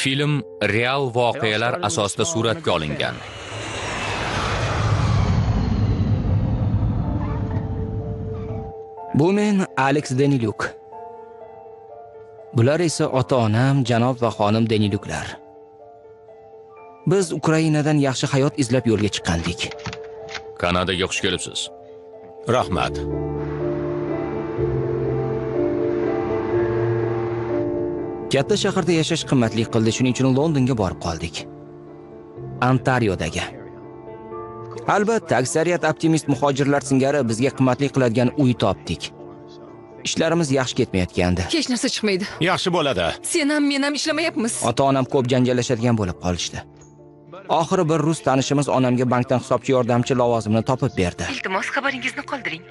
Film real voqealar asosida suratga olingan. Bu men Alex Deniluk. Bular esa ota-onam, janob va xonim Deniluklar. Biz Ukrainadan yaxshi hayot izlab yo'lga chiqqandik. Kanadaga xush kelibsiz. Rahmat. Katta shaharda yashash qimmatli qildi, shuning uchun Londonga borib qoldik. Ontaryodagi. Albatta, aksariyat optimist muhojirlar singari bizga qimmatli qiladigan uy topdik. Ishlarimiz yaxshi ketmayotgandi. Hech narsa chiqmaydi. Yaxshi bo'ladi. Sen ham men ham ishlamayapmiz. Ota-onam ko'p janjallashadigan bo'lib qolishdi. Oxiri bir rus tanishimiz onamga bankdan hisobchi yordamchi lavozimini topib berdi. Iltimos, xabaringizni qoldiring.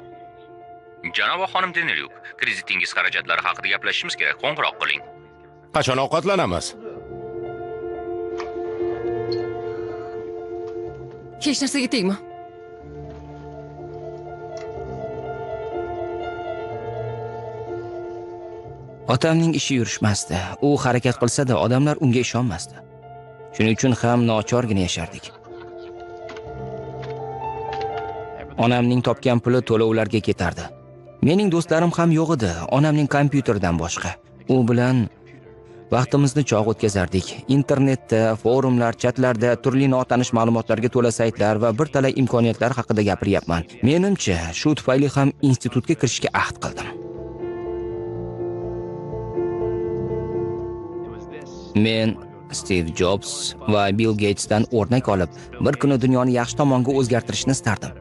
Janob xonim Deniluk, kreditingiz xarajatlari haqida gaplashishimiz kerak. Qo'ng'iroq qiling. Qachon ovqatlanamiz? Hech narsaga tegma. Otamning ishi yurishmasdi. U harakat qilsa-da, odamlar unga ishonmasdi. Shuning uchun ham nochorgina yashardik. Onamning topgan puli to'lovlarga ketardi. Mening do'stlarim ham yo'q edi, onamning kompyuteridan boshqa. U bilan vaqtimizni chog' o'tkazardik. Internetda, forumlar, chatlarda turli notanish ma'lumotlarga to'la saytlar va bir talay imkoniyatlar haqida gapiryapman. Menimcha, shu tufayli ham institutga kirishga ahd qildim. Men Steve Jobs va Bill Gatesdan o'rnak olib, bir kuni dunyoni yaxshi tomonga o'zgartirishni istardim.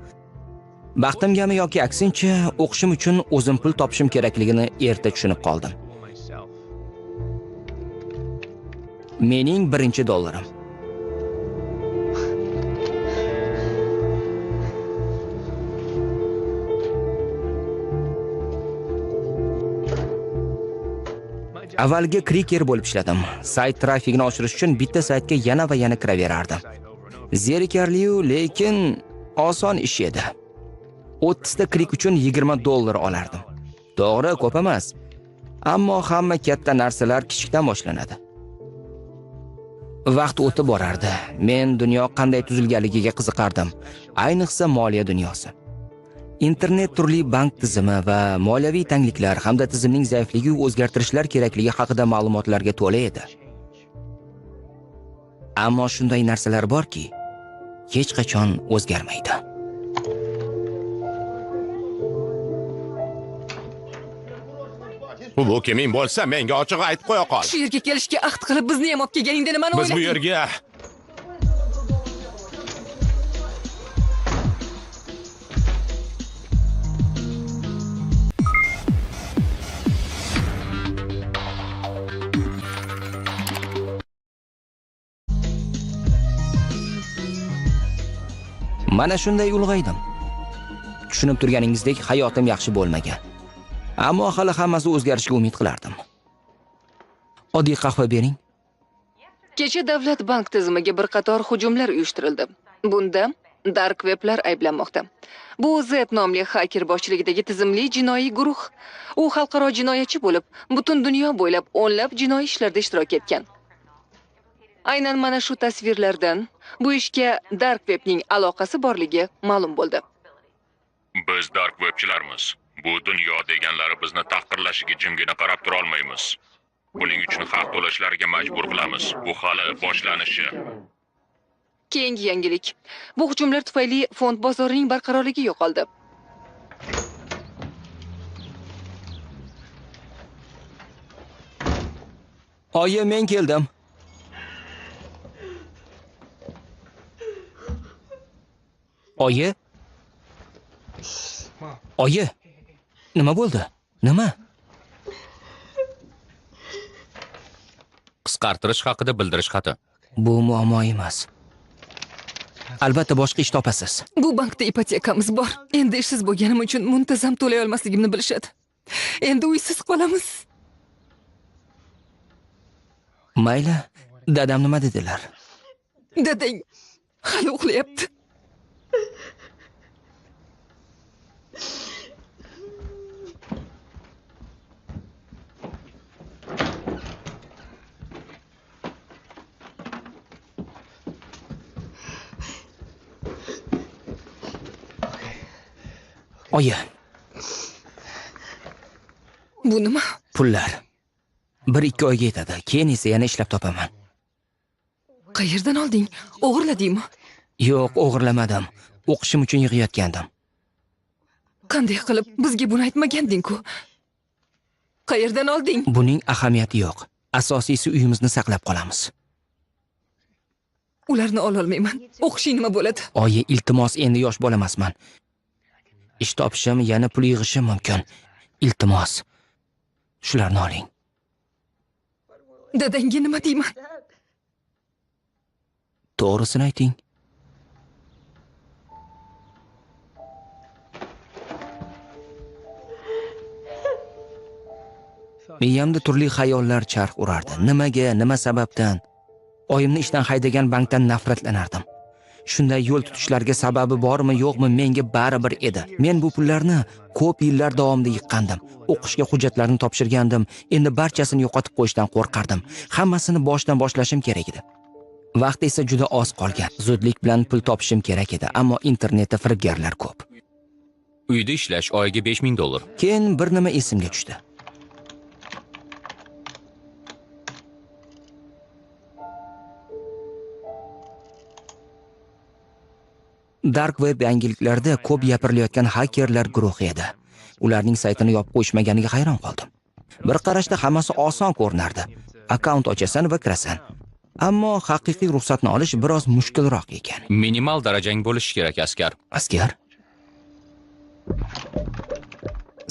Baxtimgami yoki aksincha, o'qishim uchun o'zim pul topishim kerakligini erta tushunib qoldim. Mening birinchi dollarim. Avvalgi kriker bo'lib ishladim. Sayt trafikini oshirish uchun bitta saytga yana va yana kiraverardim. Zerikarli-yu, lekin oson ish edi. 30 ta klik uchun $20 olardim. To'g'ri, ko'p emas. Ammo hamma katta narsalar kichikdan boshlanadi. Vaqt o'tib borardi. Men dunyo qanday tuzilganligiga qiziqardim, ayniqsa moliya dunyosi. Internet turli bank tizimi va moliyaviy tangliklar hamda tizimning zaifligi va o'zgartirishlar kerakligi haqida ma'lumotlarga to'la edi. Ammo shunday narsalar borki, hech qachon o'zgarmaydi. Bu kiming bo'lsa, menga ochiq aytib qo'ya qol. Shu yerga kelishga ahd qilib bizni ham olib kelganingda nimani Biz bu o'ylading? yerga Mana shunday ulg'aydim. Tushunib turganingizdek, hayotim yaxshi bo'lmagan. Ammo hali hammasi o'zgarishiga umid qilardim. Oddiy qahva bering. Kecha davlat bank tizimiga bir qator hujumlar uyushtirildi. Bunda dark weblar ayblanmoqda. Bu Z nomli haker boshchiligidagi tizimli jinoiy guruh. U xalqaro jinoyatchi bo'lib, butun dunyo bo'ylab o'nlab jinoiy ishlarda ishtirok etgan. Aynan mana shu tasvirlardan bu ishga dark webning aloqasi borligi ma'lum bo'ldi. Biz dark webchilarmiz. Bu dunyo deganlari bizni tahqirlashiga jimgina qarab tura olmaymiz. Buning uchun haq to'lashlarga majbur qilamiz. Bu hali boshlanishi. Keyingi yangilik. Bu hujumlar tufayli fond bozorining barqarorligi yo'qoldi. Oyi, men keldim. Oyi? Oyi? Nima bo'ldi? Nima? Qisqartirish haqida bildirish xati. Bu muammo emas. Albatta boshqa ish topasiz. Bu bankda ipotekamiz bor. Endi ishsiz bo'lganim uchun muntazam to'lay olmasligimni bilishadi. Endi uysiz qolamiz. Mayli, dadam nima dedilar? Dadang hali uxlayapti. Oyi, Bu nima? pullar 1-2 oyga yetadi. Keyin esa yana ishlab topaman. Qayerdan olding? O'g'irladingmi? Yo'q, o'g'irlamadim. O'qishim uchun yig'ayotgandim. Qanday qilib bizga buni aytmaganding-ku? Qayerdan olding? Buning ahamiyati yo'q. Asosiysi uyimizni saqlab qolamiz. Ularni ololmayman. O'qishing nima bo'ladi? Oyi, iltimos, endi yosh bolamasman. Ish topishim, yana pul yig'ishim mumkin. Iltimos. Shularni oling. Dadangga nima deyman? To'g'risini ayting. Miyamda turli xayollar charx urardi. Nimaga, nima sababdan? Oyimni ishdan haydagan bankdan nafratlanardim. Shunday yo'l tutishlarga sababi bormi, yo'qmi, menga baribir edi. Men bu pullarni ko'p yillar davomida yiqqandim. O'qishga hujjatlarni topshirgandim. Endi barchasini yo'qotib qo'yishdan qo'rqardim. Hammasini boshdan boshlashim kerak edi. Vaqt esa juda oz qolgan. Zudlik bilan pul topishim kerak edi, ammo internetda firibgarlar ko'p. Uyda ishlash oyiga $5000. Keyin bir nima esimga tushdi. Dark web yangiliklarda ko'p gapirilayotgan hakerlar guruhi edi. Ularning saytini yopib qo'yishmaganiga hayron qoldim. Bir qarashda hammasi oson ko'rinardi. Akkaunt ochasan va kirasan. Ammo haqiqiy ruxsatni olish biroz mushkulroq ekan. Minimal darajang bo'lishi kerak, askar. Askar?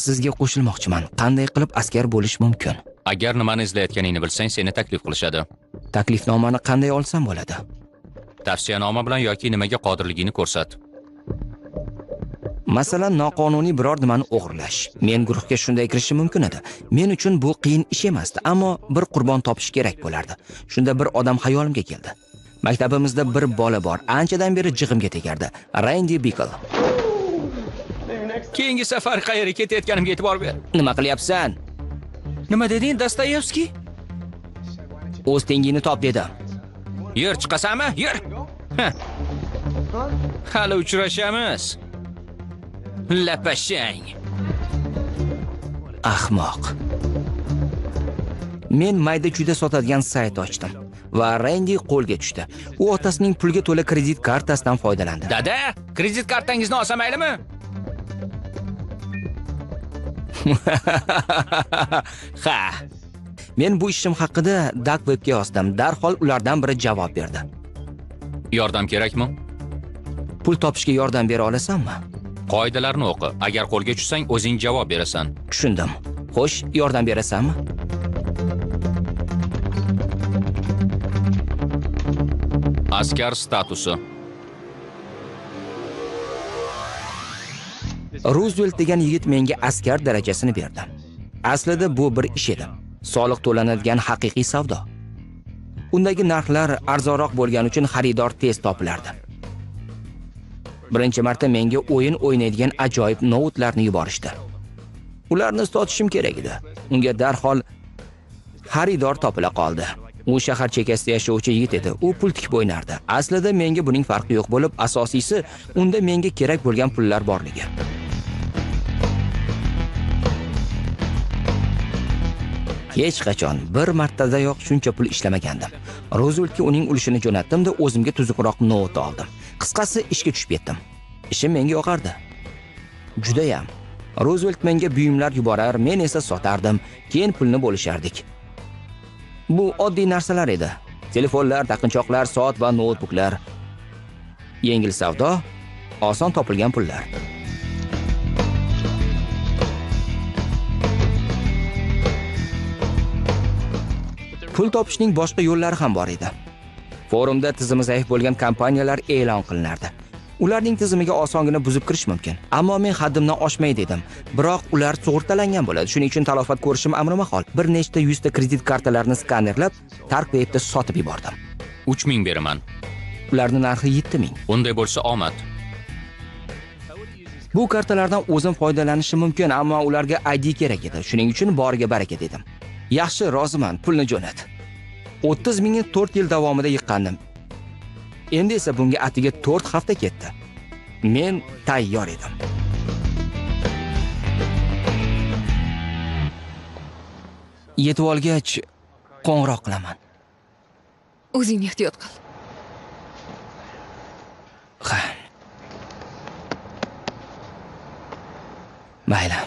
Sizga qo'shilmoqchiman. Qanday qilib askar bo'lish mumkin? Agar nimani izlayotganingni bilsang, seni taklif qilishadi. Taklifnomani qanday olsam bo'ladi? Tavsiyanoma bilan yoki nimaga qodirligingni ko'rsat. Masalan, noqonuniy biror nimani o'g'irlash. Men guruhga shunday kirishim mumkin edi. Men uchun bu qiyin ish emasdi, ammo bir qurbon topish kerak bo'lardi. Shunda bir odam xayolimga keldi. Maktabimizda bir bola bor, anchadan beri jig'imga tegardi. Randy Bickle. Keyingi safar qayerga ketayotganimga e'tibor ber. Nima qilyapsan? Nima deding, Dostoyevskiy? O'z tengingni top dedim. Yur, chiqasanmi? Yur. Hali uchrashamiz. Lapashang. Ahmoq. Men mayda juda sotadigan sayt ochdim va Randy qo'lga tushdi. U otasining pulga to'la kredit kartasidan foydalandi. Dada, kredit kartangizni olsam maylimi? Ha. Men bu ishim haqida Dark Webga yozdim. Darhol ulardan biri javob berdi. Yordam kerakmi? Pul topishga yordam bera olasanmi? Qoidalarni o'qi. Agar qo'lga tushsang, o'zing javob berasan. Tushundim. Xo'sh, yordam berasanmi? Askar statusi. Roosevelt degan yigit menga askar darajasini berdi. Aslida bu bir ish edi. Soliq to'lanadigan haqiqiy savdo. Undagi narxlar arzonroq bo'lgani uchun xaridor tez topilardi. Birinchi marta menga o'yin o'ynaydigan ajoyib noutlarni yuborishdi. Ularni sotishim kerak edi. Unga darhol xaridor topila qoldi. U shahar chekkasida yashovchi yigit edi. U pul tikib o'ynardi. Aslida menga buning farqi yo'q bo'lib, asosiysi unda menga kerak bo'lgan pullar borligi. Hech qachon bir martadayoq shuncha pul ishlamagandim. Rooseveltga uning ulushini jo'natdim-da, o'zimga tuzukroq not oldim. Qisqasi ishga tushib ketdim. Ishim menga yoqardi. Judayam. Roosevelt menga buyumlar yuborar, men esa sotardim. Keyin pulni bo'lishardik. Bu oddiy narsalar edi. Telefonlar, taqinchoqlar, soat va noutbuklar. Yengil savdo, oson topilgan pullar. Pul topishning boshqa yo'llari ham bor edi. Forumda tizimi zaif bo'lgan kompaniyalar e'lon qilinardi. Ularning tizimiga osongina buzib kirish mumkin. Ammo men haddimdan oshmay dedim. Biroq ular sug'urtalangan bo'ladi. Shuning uchun talofat ko'rishim amrimahol. Bir nechta 100 ta kredit kartalarini skanerlab, Dark Webda sotib yubordim. 3000 beraman. Ularning narxi 7000. Unday bo'lsa omad. Bu kartalardan o'zim foydalanishim mumkin, ammo ularga ID kerak edi. Shuning uchun boriga baraka dedim. Yaxshi, roziman, pulni jo'nat. 30 mingni 4 yil davomida yiqqandim. Endi esa bunga atiga 4 hafta ketdi. Men tayyor edim. Yetib olgach qo'ng'iroq qilaman. O'zingni ehtiyot qil. Ha. Mayli.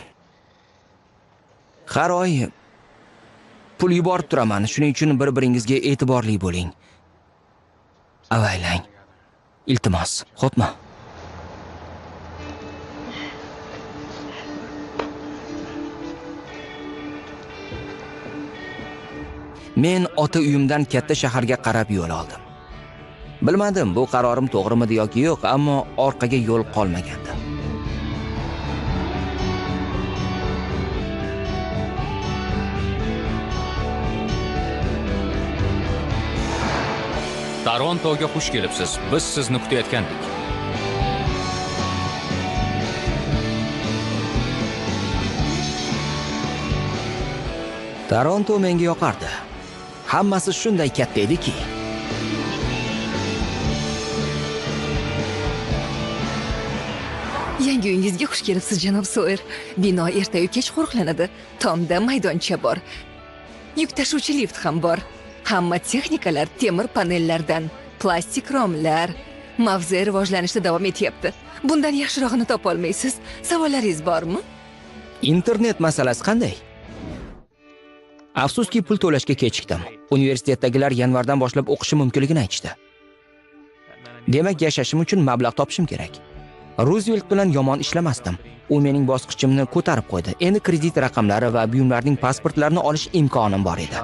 Har oy pul yuborib turaman. Shuning uchun bir-biringizga e'tiborli bo'ling. Avaylang. Iltimos, xo'pmi? Men ota uyimdan katta shaharga qarab yo'l oldim. Bilmadim bu qarorim to'g'rimidi yoki yo'q, ammo orqaga yo'l qolmagandi. Torontoga xush kelibsiz. Biz sizni kutayotgandik. Toronto menga yoqardi. Hammasi shunday katta ediki. Yangi uyingizga xush kelibsiz, janob Soyer. Bino erta-yu kech qo'riqlanadi. Tomda maydoncha bor. Yuk tashuvchi lift ham bor. Hamma texnikalar temir panellardan, plastik romlar. Mavze rivojlanishda davom etyapti. Bundan yaxshirog'ini topa olmaysiz. Savollaringiz bormi? Internet masalasi qanday? Afsuski pul to'lashga kechikdim. Universitetdagilar yanvardan boshlab o'qishi mumkinligini aytishdi. Demak, yashashim uchun mablag' topishim kerak. Ruzvelt bilan yomon ishlamasdim. U mening bosqichimni ko'tarib qo'ydi. Endi kredit raqamlari va buyumlarning pasportlarini olish imkonim bor edi.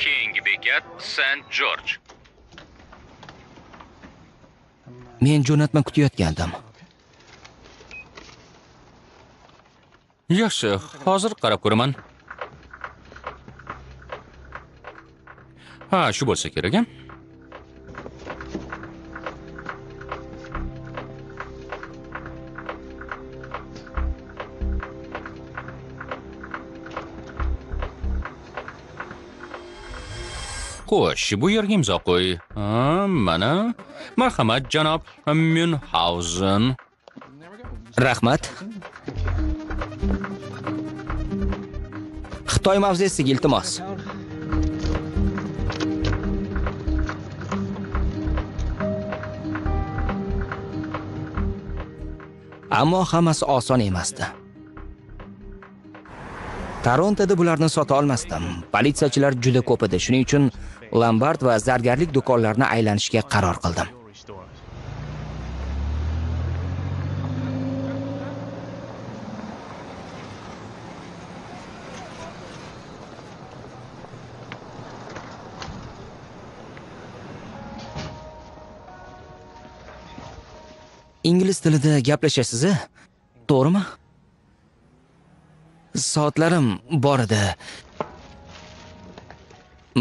Keyingi bekat St. George. Men jo'natma kutayotgandim. Yaxshi, hozir qarab ko'raman. Ha, shu bo'lsa kerak, a? Xo'sh, bu yerga imzo qo'y. Mana. Marhamat, janob Münhausen. Rahmat. Xitoy mavzesiga iltimos. Ammo hammasi oson emasdi. Torontoda bularni sota olmasdim. Politsiyachilar juda ko'p edi. Shuning uchun lombard va zargarlik do'konlarini aylanishga qaror qildim. Ingliz tilida gaplashasiz, to'g'rimi? Soatlarim bor edi.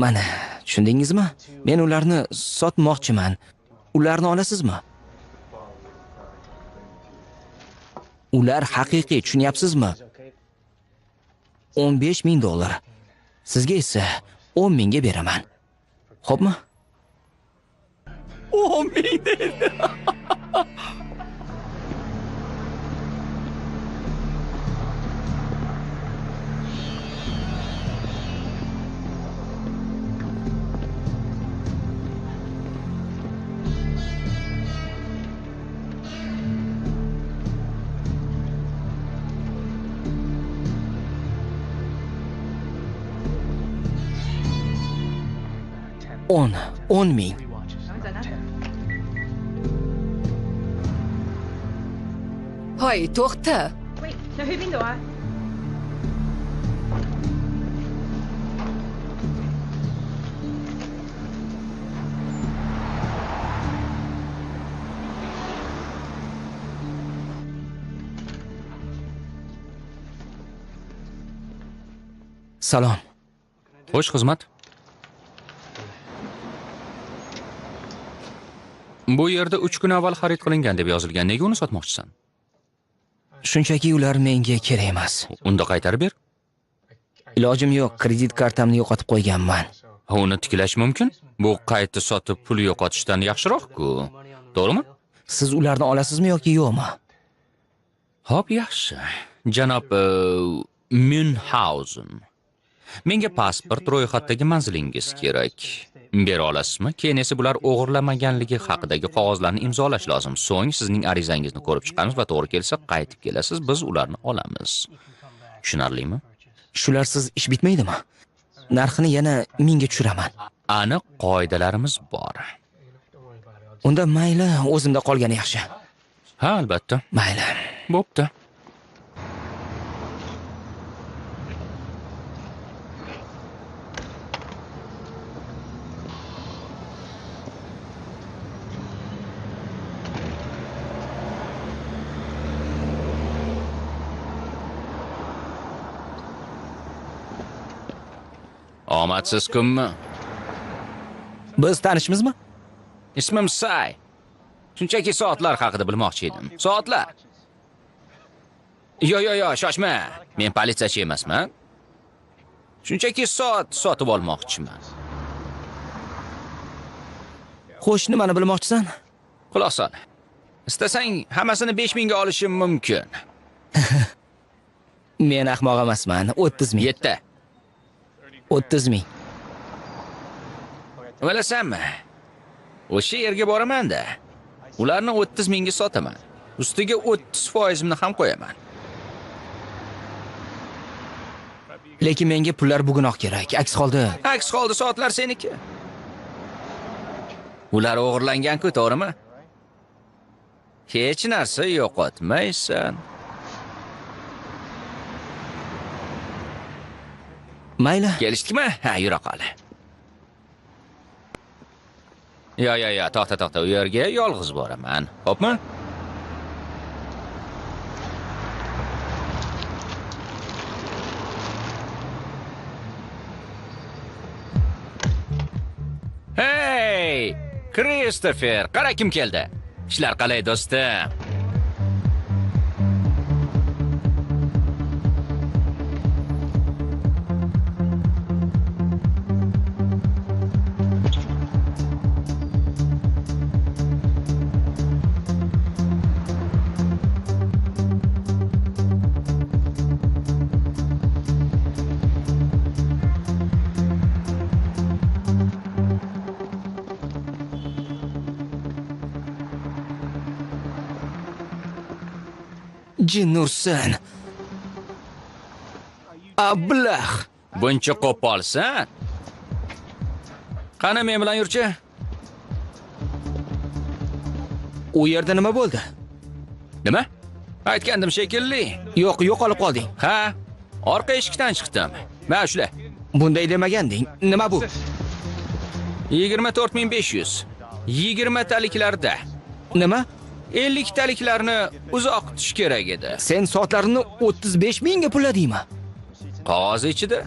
Mana, tushundingizmi? Men ularni sotmoqchiman. Ularni olasizmi? Ular haqiqiy, tushunyapsizmi? $15,000. Sizga esa 10,000 ga beraman. Xo'pmi? 10,000 dedi.10,000. Hoy, to'xta. Wait, 你去邊度啊？ Salom. Xo'sh, xizmat. Bu yerda 3 kun avval xarid qilingan deb yozilgan. Nega uni sotmoqchisan? Shunchaki ular menga kerak emas. Unda qaytarib ber. Ilojim yo'q, kredit kartamni yo'qotib qo'yganman. Uni tiklash mumkin. Bu qayta sotib pul yo'qotishdan yaxshiroq-ku. To'g'rimi? Siz ularni olasizmi yoki yo'qmi? Xo'p, yaxshi. Janob Münhausen. Menga pasport ro'yxatdagi manzilingiz kerak. Bera olasizmi? Keyin esa bular o'g'irlamaganligi haqidagi qog'ozlarni imzolash lozim. So'ng sizning arizangizni ko'rib chiqamiz va to'g'ri kelsa qaytib kelasiz, biz ularni olamiz. Tushunarlimi? Shularsiz ish bitmaydimi? Narxini yana 1000 ga tushiraman. Aniq qoidalarimiz bor. Unda mayli, o'zimda qolgani yaxshi. Ha, albatta. Mayli. Bo'pti. Omadsiz kunmi? Biz tanishmizmi? Ismim Say. Shunchaki soatlar haqida bilmoqchi edim. Soatlar. Yo, shoshma. Men politsiyachi emasman. Shunchaki soat sotib olmoqchiman. Xo'sh, nimani bilmoqchisan? Quloq sol. Istasang, hammasini 5000 ga olishim mumkin. Men ahmoq emasman. 30 ming. 7. 30 ming. Bilasanmi? O'sha yerga boraman-da. Ularni 30 mingga sotaman. Ustiga 30% ham qo'yaman. Lekin menga pullar bugunoq kerak. Aks holda soatlar seniki. Ular o'g'irlangan-ku, to'g'rimi? Hech narsa yo'qotmaysan. Mayli. Kelishdikmi? Ha, yura qol. Yo, to'xta, u yerga yolg'iz boraman. Xo'pmi? Hey! Kristofer, qara kim keldi? Ishlar qalay, do'stim? Jin ursin. Ablah. Buncha qo'polsan? Qani men bilan yurchi? U yerda nima bo'ldi? Nima? Aytgandim shekilli. Yo'q, yo'qolib qolding. Ha, orqa eshikdan chiqdim. Mana shula. Bunday demaganding. Nima bu? 24500. 20 taliklarda. Nima? 50 taliklarni uzoq kutish kerak edi. Sen soatlarini 35 mingga pulladingmi? Qog'oz ichida.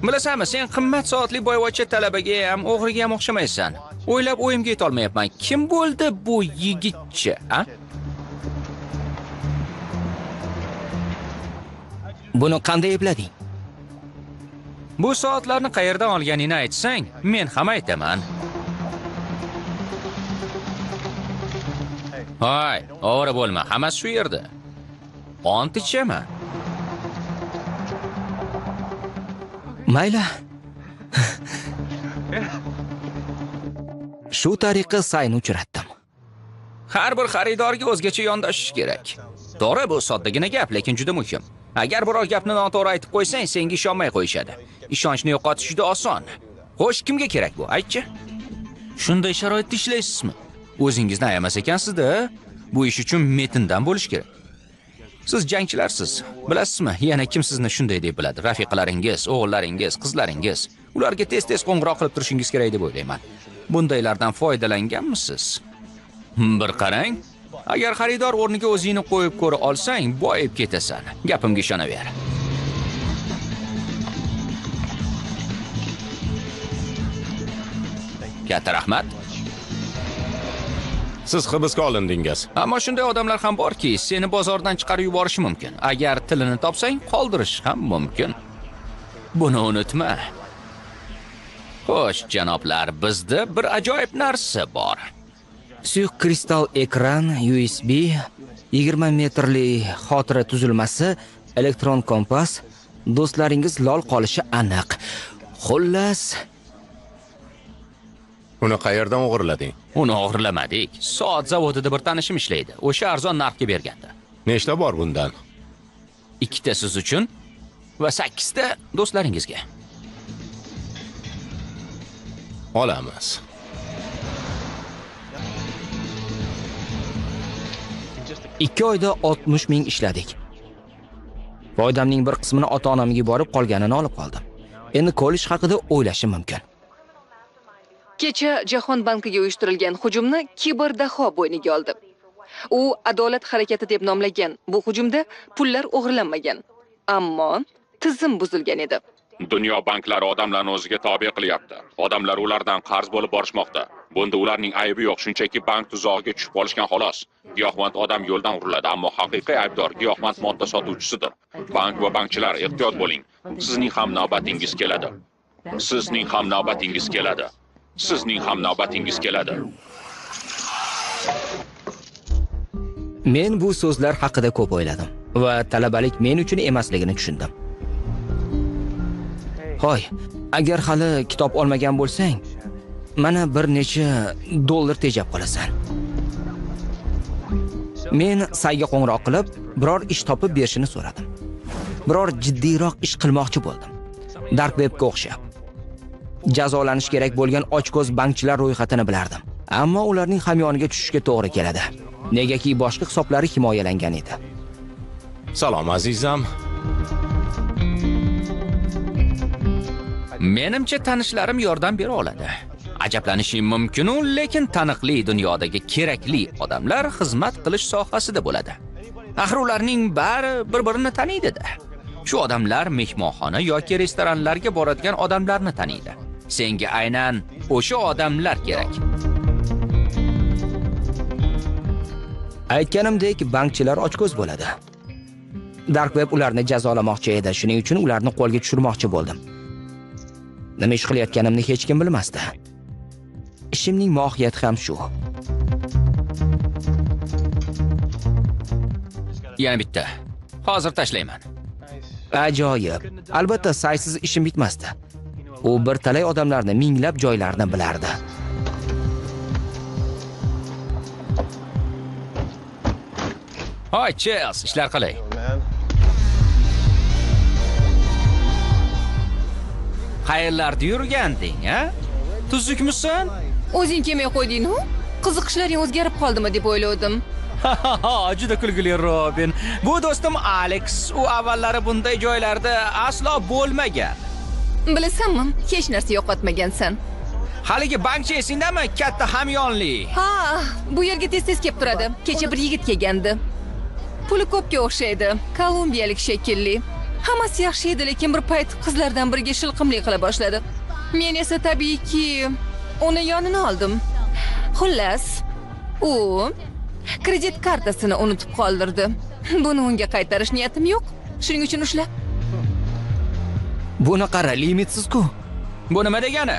Bilasanmi, sen qimmat soatli boyvachcha talabaga ham, o'g'riga ham o'xshamaysan. O'ylab o'yimga yeta olmayapman. Kim bo'ldi bu yigitcha, a? Buni qanday eplading? Bu soatlarni qayerdan olganingni aytsang, men ham aytaman. Hay, ovora bo'lma, hammasi shu yerda. Ont ichaman. Mayli. Shu tariqa Sayni uchratdim. Har bir xaridorga o'zgacha yondashish kerak. To'g'ri, bu soddagina gap, lekin juda muhim. Agar biror gapni noto'g'ri aytib qo'ysang, senga ishonmay qo'yishadi. Ishonchni yo'qotish juda oson. Xo'sh, kimga kerak bu? Aytchi. Shunday sharoitda ishlaysizmi? O'zingizni ayamas ekansiz-da. Bu ish uchun metindan bo'lish kerak. Siz jangchilarsiz. Bilasizmi, yana kim sizni shunday deb biladi? Rafiqalaringiz, o'g'illaringiz, qizlaringiz. Ularga tez-tez qo'ng'iroq qilib turishingiz kerak deb o'ylayman. Bundaylardan foydalanganmisiz? Bir qarang. Agar xaridor o'rniga o'zingni qo'yib ko'ra olsang, boyib ketasan. Gapimga ishonaver. Katta rahmat. Siz hibsga olindingiz. Ammo shunday odamlar ham borki, seni bozordan chiqarib yuborishi mumkin. Agar tilini topsang, qoldirish ham mumkin. Buni unutma. Xo'sh, janoblar, bizda bir ajoyib narsa bor. Suyuq kristal ekran, USB, 20 metrli xotira tuzilmasi, elektron kompas, do'stlaringiz lol qolishi aniq. Xullas, Uni qayerdan o'g'irlading? Uni o'g'irlamadik. Soat zavodida bir tanishim ishlaydi. O'sha arzon narxga bergandi. Nechta bor bundan? 2 ta siz uchun va 8 ta do'stlaringizga. Olamiz. Ikki oyda 60 ming ishladik. Foydamning bir qismini ota-onamga borib qolganini olib qoldim. Endi kollej haqida o'ylashim mumkin. Kecha Jahon bankiga uyushtirilgan hujumni kiberdaho bo'yniga oldi. U adolat harakati deb nomlagan bu hujumda pullar o'g'irlanmagan, ammo tizim buzilgan edi. Dunyo banklari odamlarni o'ziga tobe qilyapti. Odamlar ulardan qarz bo'lib borishmoqda. Bunda ularning aybi yo'q, shunchaki bank tuzog'iga tushib qolishgan xolos. Giyohvand odam yo'ldan uriladi, ammo haqiqiy aybdor giyohvand modda sotuvchisidir. Bank va bankchilar ehtiyot bo'ling. Sizning ham navbatingiz keladi. Sizning ham navbatingiz keladi. Sizning ham navbatingiz keladi. Men bu so'zlar haqida ko'p o'yladim va talabalik men uchun emasligini tushundim. Hoy, agar hali kitob olmagan bo'lsang, mana bir necha dollar tejab qolasan. Men sayga qo'ng'iroq qilib, biror ish topib berishini so'radim. Biror jiddiyroq ish qilmoqchi bo'ldim. Dark webga o'xshab. Jazolanish kerak bo'lgan ochko'z bankchilar ro'yxatini bilardim. Ammo ularning hamyoniga tushishga to'g'ri keladi. Negaki boshqa hisoblari himoyalangan edi. Salom azizam. Menimcha tanishlarim yordam bera oladi. Ajablanishim mumkin-u, lekin taniqli dunyodagi kerakli odamlar xizmat qilish sohasida bo'ladi. Axir ularning bari bir-birini taniydi-da. Shu odamlar mehmonxona yoki restoranlarga boradigan odamlarni taniydi. Senga aynan o'sha odamlar kerak. Aytganimdek, bankchilar ochko'z bo'ladi. Dark web ularni jazolamoqchi edi, shuning uchun ularni qo'lga tushirmoqchi bo'ldim. Nima ish qilayotganimni hech kim bilmasdi. Ishimning mohiyati ham shu. Yana bitta. Hozir tashlayman. Ajoyib. Albatta, saysiz ishim bitmasdi. U bir talay odamlarni, minglab joylarni bilardi. Hoy, Chels, ishlar qalay? Qayerlarda yurganding, ha? Tuzukmisan? O'zing kelmay qo'yding-ku? Qiziqishlaring o'zgarib qoldimi deb o'yladim. Juda kulgili Robin. Bu do'stim Alex. U avvallari bunday joylarda aslo bo'lmagan. Bilasanmi, hech narsa yo'qotmagansan. Haligi bankchi esingdami? Katta hamyonli. Ha, bu yerga tez-tez kelib turadi. Kecha bir yigit kelgandi. Puli ko'pga o'xshaydi. Kolumbiyalik shekilli. Hammasi yaxshi edi, lekin bir payt qizlardan biriga shilqimlik qila boshladi. Men esa tabiiyki uni yonini oldim. Xullas, u kredit kartasini unutib qoldirdi. Buni unga qaytarish niyatim yo'q. Shuning uchun ushla. Buni qara, limitsiz-ku. Bu nima degani?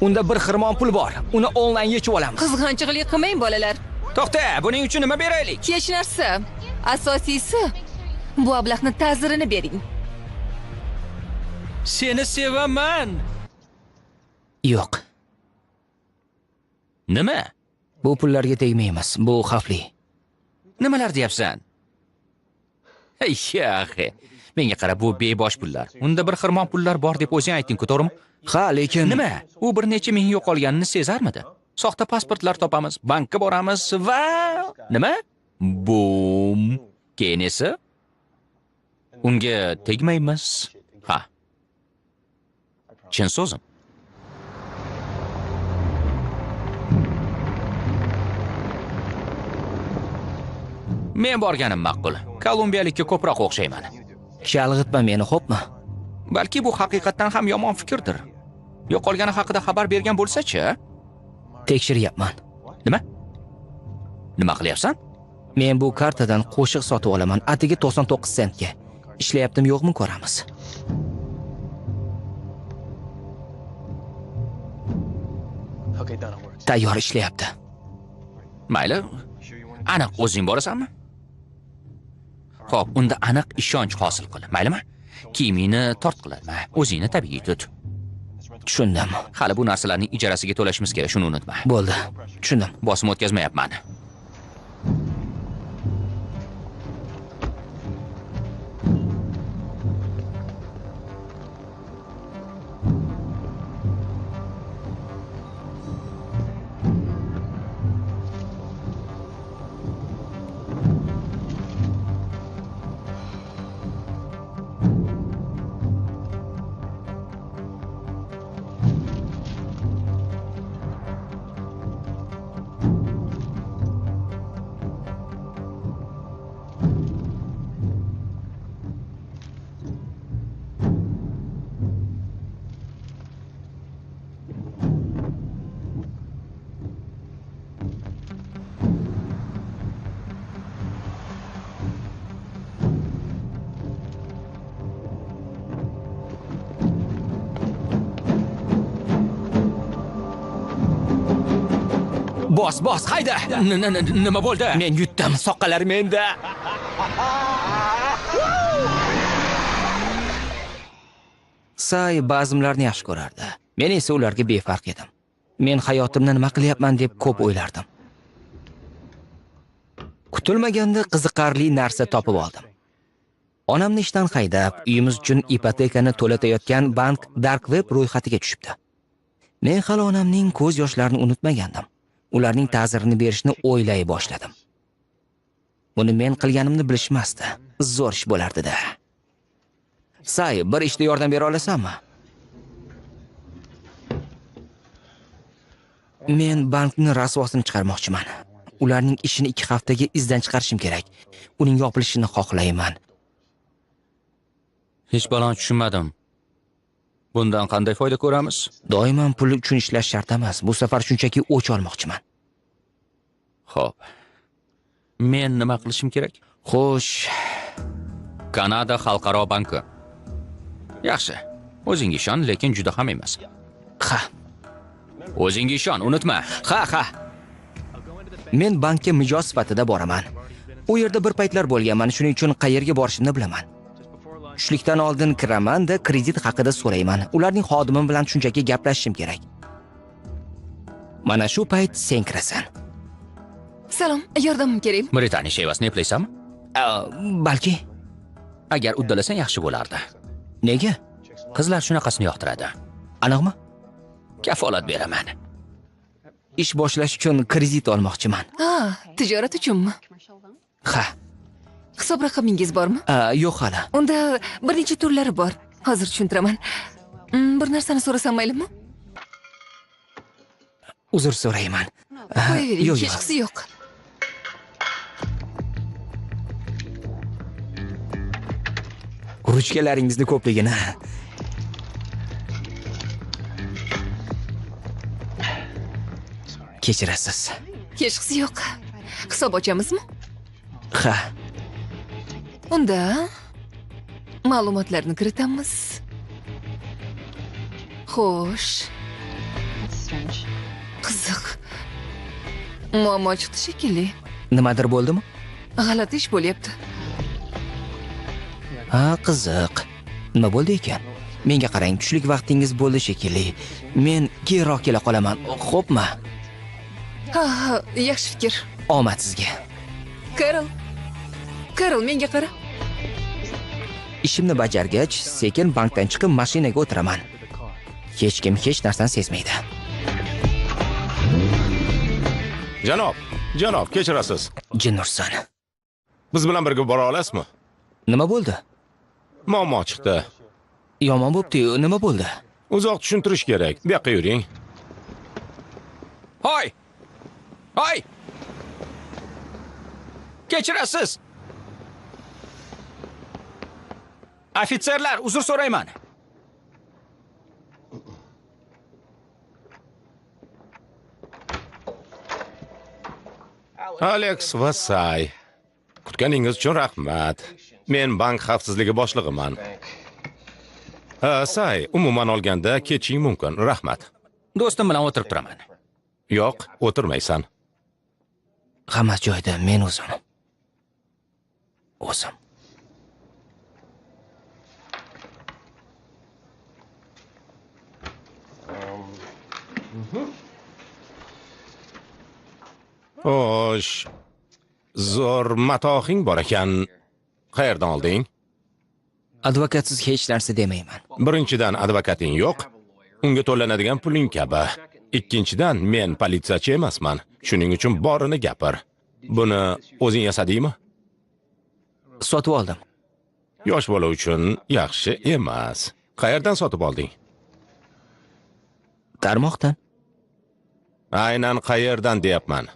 Unda bir xirmon pul bor. Uni onlayn yechib olamiz. Qizg'anchiqlik qilmang bolalar. To'xta, buning uchun nima beraylik? Hech narsa. Asosiysi bu ablahni ta'zirini bering. Seni sevaman. Yo'q. Nima? Bu pullarga tegmaymiz. Bu xavfli. Nimalar deyapsan? Ey yaxi. Menga qara, bu bebosh pullar. Unda bir xirmon pullar bor deb o'zing aytding-ku, to'g'rimi? Ha, lekin nima? U bir necha ming yo'qolganini sezarmidi? Soxta pasportlar topamiz, bankka boramiz va nima? Bum. Keyin esa unga tegmaymiz. Ha. Chin so'zim. Men borganim ma'qul. Kolumbiyalikka ko'proq o'xshayman. Chalg'itma meni, xo'pmi? Balki bu haqiqatdan ham yomon fikrdir. Yo'qolgani haqida xabar bergan bo'lsa-chi? Tekshiryapman. Nima? Nima qilyapsan? Men bu kartadan qo'shiq sotib olaman, atiga 99 sentga. Ishlayaptimi yo'qmi ko'ramiz. Tayyor ishlayapti. Mayli. Aniq o'zing borasanmi? Xo'p, unda aniq ishonch hosil qil, maylimi? Kiyimingni tortqilatma, o'zingni tabiiy tut. Tushundim. Hali bu narsalarning ijarasiga to'lashimiz kerak, shuni unutma. Bo'ldi. Tushundim. Bosim o'tkazmayapman. Bos, hayda. Nima bo'ldi? Men yutdim, soqqalarim menda. Say ba'zimlarni yaxshi ko'rardi. Men esa ularga befarq edim. Men hayotimda nima qilyapman deb ko'p o'ylardim. Kutilmaganda qiziqarli narsa topib oldim. Onamni ishdan haydab, uyimiz uchun ipotekani to'latayotgan bank dark web ro'yxatiga tushibdi. Men hali onamning ko'z yoshlarini unutmagandim. Ularning ta'zirini berishni o'ylay boshladim. Buni men qilganimni bilishmasdi. Zo'r ish bo'lardi-da. Say, bir ishda yordam bera olasanmi? Men bankning rasvosini chiqarmoqchiman. Ularning ishini 2 haftaga izdan chiqarishim kerak. Uning yopilishini xohlayman. Hech balon tushunmadim. Bundan qanday foyda ko'ramiz? Doimon pul uchun ishlash shart emas. Bu safar shunchaki o'ch olmoqchiman. Xo'p. Men nima qilishim kerak? Xo'sh, Kanada xalqaro banki. Yaxshi. O'zingga ishon, lekin juda ham emas. Ha. O'zingga ishon, unutma. Ha. Men bankka mijoz sifatida boraman. U yerda bir paytlar bo'lganman, shuning uchun qayerga borishimni bilaman. Tushlikdan oldin kiraman-da kredit haqida so'rayman. Ularning xodimi bilan shunchaki gaplashishim kerak. Mana shu payt sen kirasan. Salom, yordamim kerak. Britaniya shevasini eplaysanmi? Balki. Agar uddalasang yaxshi bo'lardi. Nega? Qizlar shunaqasini yoqtiradi. Aniqmi? Kafolat beraman. Ish boshlash uchun kredit olmoqchiman. Ha, tijorat uchunmi? Ha. Hisob raqamingiz bormi? Yo'q hali. Unda bir necha turlari bor. Hozir tushuntiraman. Bir narsani so'rasam maylimi? Uzr so'rayman. Qo'yavering, Yo'q. hechqisi yo'q. Ruchkalaringizni ko'pligini. Kechirasiz. Hechqisi yo'q. Hisob ochamizmi? Ha. Unda ma'lumotlarni kiritamiz. Xo'sh. Qiziq. Muammo chiqdi shekilli. Nimadir bo'ldimi? G'alati ish bo'lyapti. Ha, qiziq. Nima bo'ldi ekan? Menga qarang, tushlik vaqtingiz bo'ldi shekilli. Men keyinroq kela qolaman. Xo'pmi? Ha, yaxshi fikr. Omad sizga. Karol, menga qara. Ishimni bajargach, sekin bankdan chiqib mashinaga o'tiraman. Hech kim hech narsani sezmaydi. Janob, kechirasiz. Jinnurson. Biz bilan birga bora olasizmi? Nima bo'ldi? Muammo chiqdi. Yomon bo'pti-yu, nima bo'ldi? Uzoq tushuntirish kerak. Bu yoqqa yuring. Hoy! Kechirasiz. Ofitserlar, uzr so'rayman. Alex va Say. Kutganingiz uchun rahmat. Men bank xavfsizligi boshlig'iman. Say, umuman olganda keching mumkin. Rahmat. Do'stim bilan o'tirib turaman. Yo'q, o'tirmaysan. Hammasi joyida, men o'zim. Xo'sh. Zo'r matoxing bor ekan. Qayerdan olding? Advokatsiz hech narsa demayman. Birinchidan advokating yo'q. Unga to'lanadigan puling kabi. Ikkinchidan men politsiyachi emasman. Shuning uchun borini gapir. Buni o'zing yasadingmi? Sotib oldim. Yosh bola uchun yaxshi emas. Qayerdan sotib olding? Tarmoqdan. Aynan qayerdan deyapman.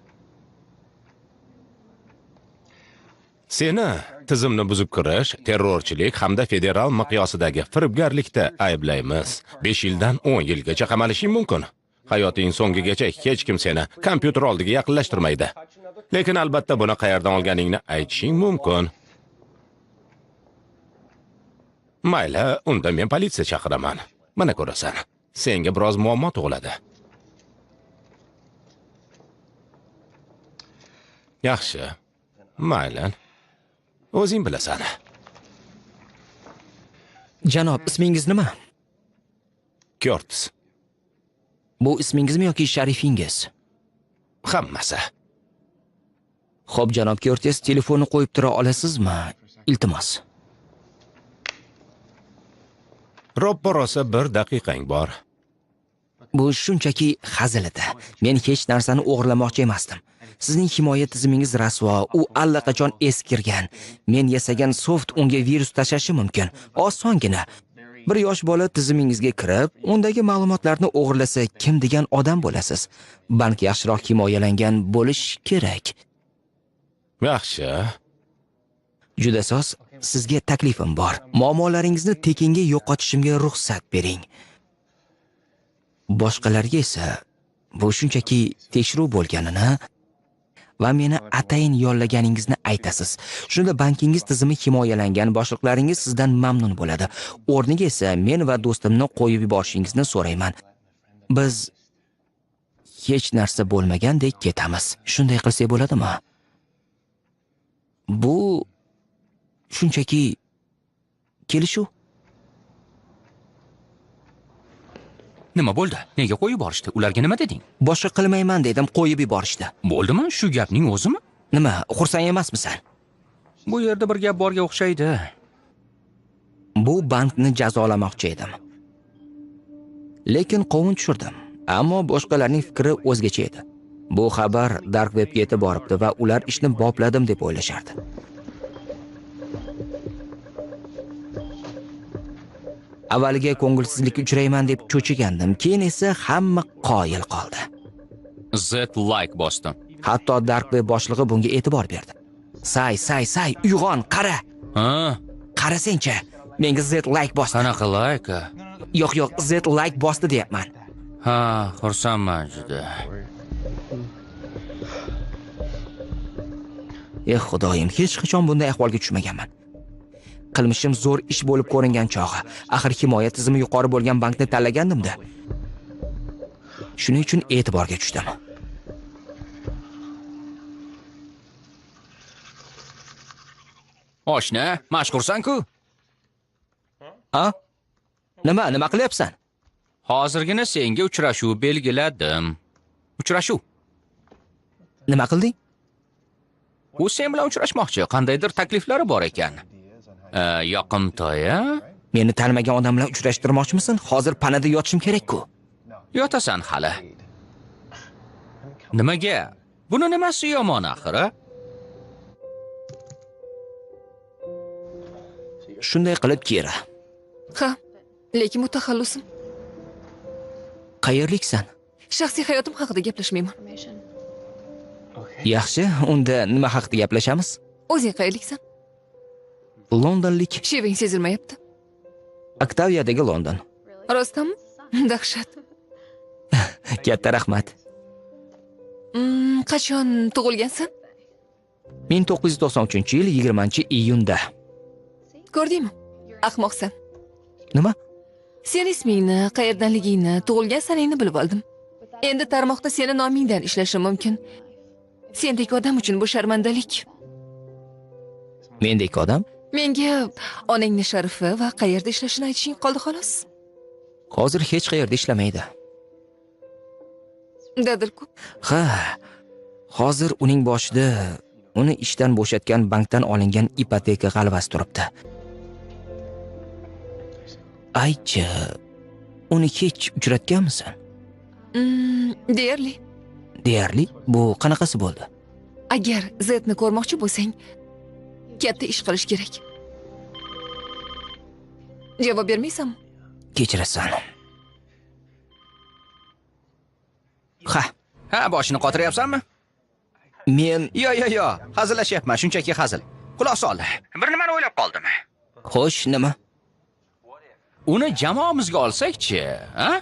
Seni tizimni buzib kirish, terrorchilik hamda federal miqyosidagi firibgarlikda ayblaymiz. 5 yildan 10 yilgacha qamalishing mumkin. Hayoting so'ngigacha hech kim seni kompyuter oldiga yaqinlashtirmaydi. Lekin albatta buni qayerdan olganingni aytishing mumkin. Mayli, unda men politsiya chaqiraman. Mana ko'rasan, senga biroz muammo tug'iladi. Yaxshi. Mayli. O'zing bilasan. Janob, ismingiz nima? Curtis. Bu ismingizmi yoki sharifingiz? Hammasi. Xo'p, janob Curtis, telefonni qo'yib tura olasizmi? Iltimos. Ro'ppa rosa 1 daqiqang bor. Bu shunchaki hazil edi. Men hech narsani o'g'irlamoqchi emasdim. Sizning himoya tizimingiz rasvo, u allaqachon eskirgan. Men yasagan soft unga virus tashashi mumkin. Osongina. Bir yosh bola tizimingizga kirib, undagi ma'lumotlarni o'g'irlasa, kim degan odam bo'lasiz? Bank yaxshiroq himoyalangan bo'lish kerak. Yaxshi. Juda soz, sizga taklifim bor. Muammolaringizni tekinga yo'qotishimga ruxsat bering. Boshqalarga esa bu shunchaki tekshiruv bo'lganini va meni atayin yollaganingizni aytasiz. Shunda bankingiz tizimi himoyalangan, boshliqlaringiz sizdan mamnun bo'ladi. O'rniga esa men va do'stimni qo'yib yuborishingizni so'rayman. Biz hech narsa bo'lmagandek ketamiz. Shunday qilsak bo'ladimi? Bu shunchaki kelishuv. Nima bo'ldi? Nega qo'yib yuborishdi? Ularga nima deding? Boshqa qilmayman dedim, qo'yib yuborishdi. Bo'ldimi? Shu gapning o'zimi? Nima, xursand emasmisan? Bu yerda bir gap borga o'xshaydi. Bu bankni jazolamoqchi edim. Lekin qovun tushirdim. Ammo boshqalarning fikri o'zgacha edi. Bu xabar dark webga yetib boribdi va ular ishni bopladim deb o'ylashardi. Avvaliga ko'ngilsizlikka uchrayman deb cho'chigandim, keyin esa hamma qoyil qoldi. Z like bosdim. Hatto dark web boshlig'i bunga e'tibor berdi. Say, uyg'on, qara. Ha? Qarasangchi, menga Z like bosdi. Qanaqa like? Yo'q, Z like bosdi deyapman. Ha, xursandman juda. Xudoyim, hech qachon bunday ahvolga tushmaganman. Qilmishim zo'r ish bo'lib ko'ringan chog'i. Axir himoya tizimi yuqori bo'lgan bankni tanlagandim-da. Shuning uchun e'tiborga tushdim. Oshna, mashhursan-ku? Ha? Nima qilyapsan? Hozirgina senga uchrashuv belgiladim. Uchrashuv. Nima qilding? U sen bilan uchrashmoqchi, qandaydir takliflari bor ekan. Yoqimtoy-a? Meni tanimagan odam bilan uchrashtirmoqchimisan? Hozir panada yotishim kerak-ku. Yotasan hali. Nimaga? Buni nimasi yomon axir-a? Shunday qilib kera. Ha, lekin bu taxallusim. Qayerliksan? Shaxsiy hayotim haqida gaplashmayman. Yaxshi, unda nima haqida gaplashamiz? O'zing qayerliksan? Londonlik. Sheving sezilmayapti. Oktaviyadagi London. Rostdanmi? Dahshat. Katta rahmat. Qachon tug'ilgansan? 1993-yil 20-iyunda. Ko'rdingmi? Ahmoqsan. Nima? Sen ismingni, qayerdanligingni, tug'ilgan sanangni bilib oldim. Endi tarmoqda seni nomingdan ishlashim mumkin. Sendek odam uchun bu sharmandalik. Mendek odam? Menga onangning sharifi va qayerda ishlashini aytishing qoldi xolos. Hozir hech qayerda ishlamaydi. Dadil-ku. Ha, hozir uning boshida uni ishdan bo'shatgan bankdan olingan ipoteka g'alvasi turibdi. Aychi, uni hech uchratganmisan? Deyarli. Deyarli? Bu qanaqasi bo'ldi? Agar Zetni ko'rmoqchi bo'lsang, katta ish qilish kerak. Javob bermaysanmi? Kechirasan. Ha, boshini qotiryapsanmi? Men Yo, hazillashyapman, shunchaki hazil. Quloq sol. Bir nimani o'ylab qoldim. xo'sh, nima? Uni jamoamizga olsak-chi, ha?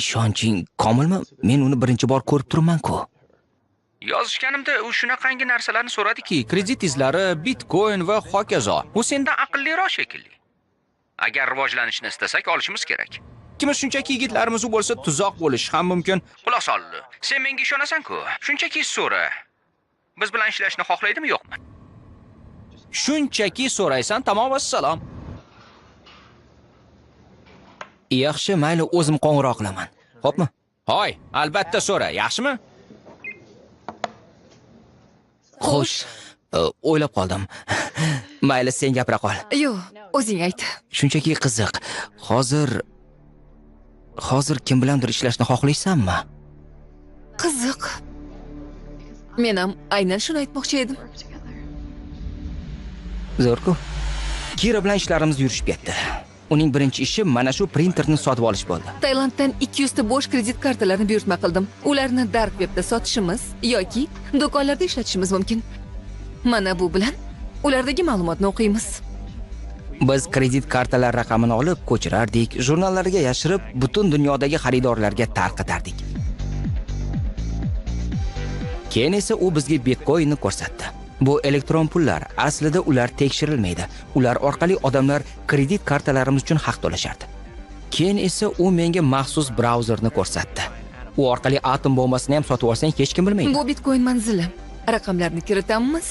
Ishonching komilmi? Men uni birinchi bor ko'rib turibman-ku. Yozishganimda u shunaqangi narsalarni so'radiki, kredit izlari, bitcoin va hokazo. U sendan aqlliroq shekilli. Agar rivojlanishni istasak, olishimiz kerak. Ikimiz shunchaki yigitlarimiz bo'lsa, tuzoq bo'lish ham mumkin. Quloq sol. Sen menga ishonasan-ku. Shunchaki so'ra. Biz bilan ishlashni xohlaydimi, yo'qmi? Shunchaki so'raysan, tamom vassalom. Yaxshi, mayli, o'zim qo'ng'iroq qilaman. Xo'pmi? Hoy, albatta so'ra, yaxshimi? Xo'sh, o'ylab qoldim. Mayli, sen gapira qol. Yo'q, o'zing ayt. Shunchaki qiziq. Hozir kim bilandir ishlashni xohlaysanmi? Qiziq. Men ham aynan shuni aytmoqchi edim. Zo'rku. Kira bilan ishlarimiz yurishib ketdi. Uning birinchi ishi mana shu printerni sotib olish bo'ldi. Tailanddan 200 ta bo'sh kredit kartalarini buyurtma qildim. Ularni dark webda sotishimiz yoki do'konlarda ishlatishimiz mumkin. Mana bu bilan ulardagi ma'lumotni o'qiymiz. Biz kredit kartalar raqamini olib ko'chirardik, jurnallarga yashirib, butun dunyodagi xaridorlarga tarqatardik. Keyin esa u bizga bitcoinni ko'rsatdi. Bu elektron pullar, aslida ular tekshirilmaydi. Ular orqali odamlar kredit kartalarimiz uchun haq to'lashardi. Keyin esa u menga maxsus brauzerni ko'rsatdi. U orqali atom bombasini ham sotib olsang hech kim bilmaydi. Bu bitcoin manzili. Raqamlarni kiritamiz.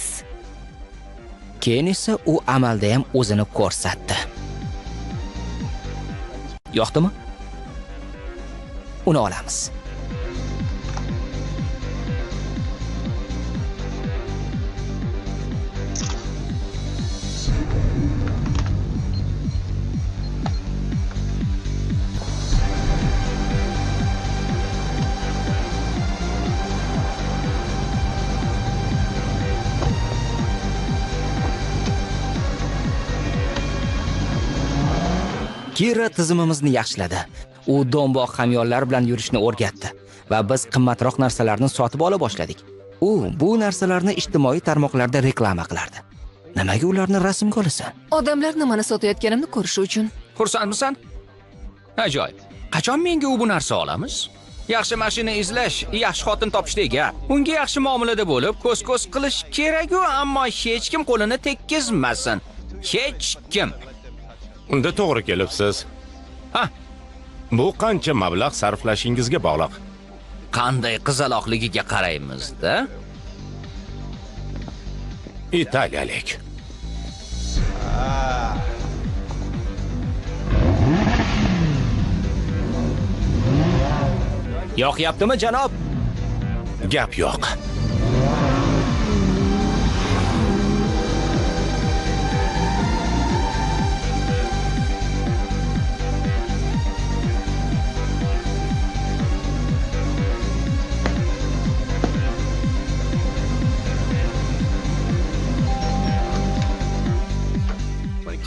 Keyin esa u amalda ham o'zini ko'rsatdi. Yoqdimi? Uni olamiz. Kira tizimimizni yaxshiladi. U do'mboq hamyonlar bilan yurishni o'rgatdi va biz qimmatroq narsalarni sotib ola boshladik. U bu narsalarni ijtimoiy tarmoqlarda reklama qilardi. Nimaga ularni rasmga olasan? Odamlar nimani sotayotganimni ko'rishi uchun. Xursandmisan? Ajoyib. Qachon menga bu narsa olamiz? Yaxshi mashina izlash, yaxshi xotin topishday gap. Unga yaxshi muomalada bo'lib, ko'z-ko'z qilish kerak-ku, ammo hech kim qo'lini tekkizmasin. Hech kim. Unda to'g'ri kelibsiz. Ha, Bu qancha mablag' sarflashingizga bog'liq. qanday qizaloqligiga qaraymiz-da. Italiyalik. Yoqyaptimi, janob? Gap yo'q.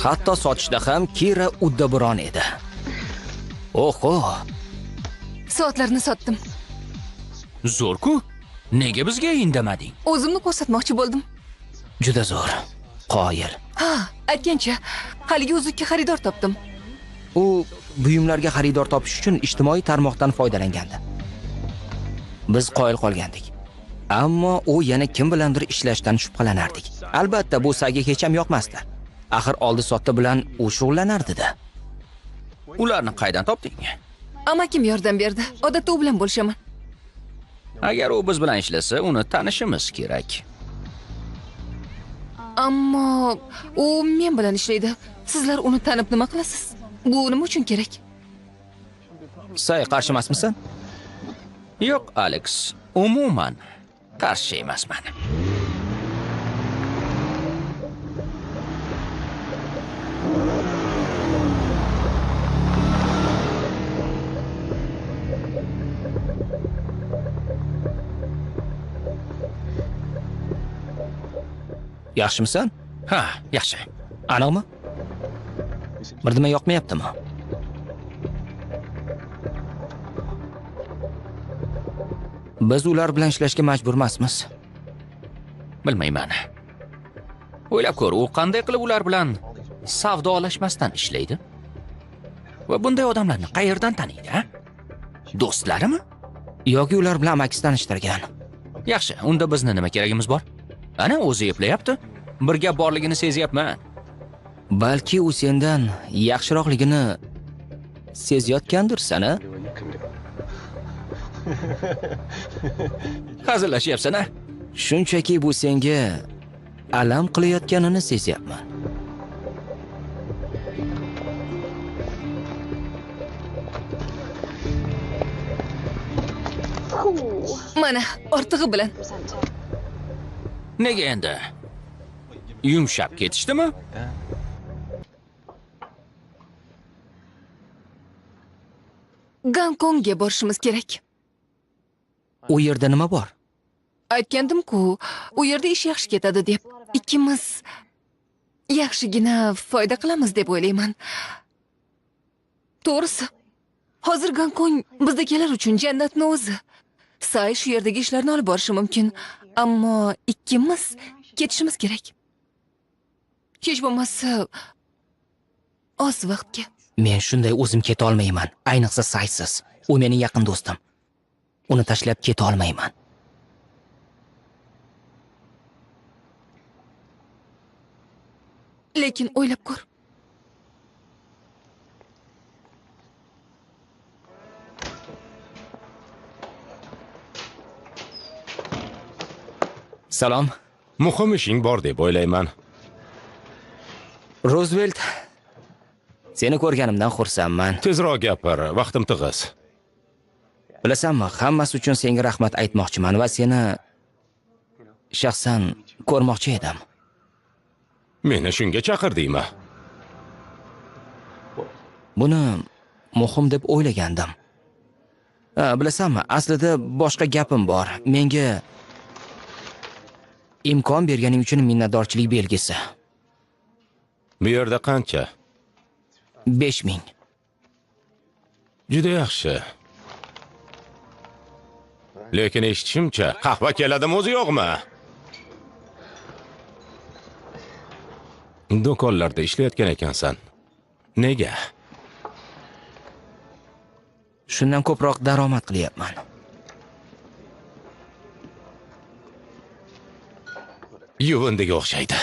Hatto sotishda ham Kira uddaburon edi. Oho, Soatlarni sotdim. Zo'r-ku. Nega bizga indamading? O'zimni ko'rsatmoqchi bo'ldim. juda zo'r. Qoyil. Ha, aytgancha, haligi uzukka xaridor topdim. U buyumlarga xaridor topish uchun ijtimoiy tarmoqdan foydalangandi. Biz qoyil qolgandik. Ammo u yana kim bilandir ishlashdan shubhalanardik. Albatta, bu saga hech ham yoqmasdi. Axir oldi-sotdi bilan u shug'ullanardi-da. Ularni qaydan topding? Amakim yordam berdi. Odatda u bilan bo'lishaman. Agar u biz bilan ishlasa, uni tanishimiz kerak. Ammo u men bilan ishlaydi. Sizlar uni tanib nima qilasiz? Bu nima uchun kerak? Say, qarshi emasmisan? Yo'q, Alex. Umuman qarshi emasman. Yaxshimisan? Ha, yaxshi. Aniqmi? Bir nima yoqmayaptimi? Biz ular bilan ishlashga majbur emasmiz. Bilmayman. O'ylab ko'r, u qanday qilib ular bilan savdolashmasdan ishlaydi? Va bunday odamlarni qayerdan taniydi, ha? Do'stlarimi? Yoki ular bilan amakisi tanishtirgan. Yaxshi, unda bizni nima keragimiz bor? Ana o'zi eplayapti. Bir gap borligini sezyapman. Balki u sendan yaxshiroqligini sezayotgandirsan-a? Hazillashyapsan-a? Shunchaki bu senga alam qilayotganini sezyapman. Mana, ortig'i bilan. Nega endi? Yumshab ketishdimi? Gonkongga borishimiz kerak. U yerda nima bor? Aytgandim-ku, u yerda ish yaxshi ketadi deb. Ikkimiz yaxshigina foyda qilamiz deb o'ylayman. To'g'risi, hozir Gonkong bizdagilar uchun jannatning o'zi. Say shu yerdagi ishlarni olib borishi mumkin, ammo ikkimiz ketishimiz kerak. Hech bo'lmasa oz vaqtga. Men shunday o'zim keta olmayman, ayniqsa saysiz. U mening yaqin do'stim. Uni tashlab keta olmayman. Lekin o'ylab ko'r. Salom. Muhim ishing bor deb o'ylayman. Roosevelt, seni ko'rganimdan xursandman. Tezroq gapir, vaqtim tig'iz. Bilasanmi, hammasi uchun senga rahmat aytmoqchiman va seni shaxsan ko'rmoqchi edim. Meni shunga chaqirdingmi? Buni muhim deb o'ylagandim. Bilasanmi, aslida boshqa gapim bor. Menga imkon berganing uchun minnatdorchilik belgisi. Bu yerda qancha? 5000. Juda yaxshi. Lekin eshitishimcha, qahva keladimi o'zi yo'qmi? Do'konlarda ishlayotgan ekansan. Nega? Shundan ko'proq daromad qilyapman. Yuvindiga o'xshaydi.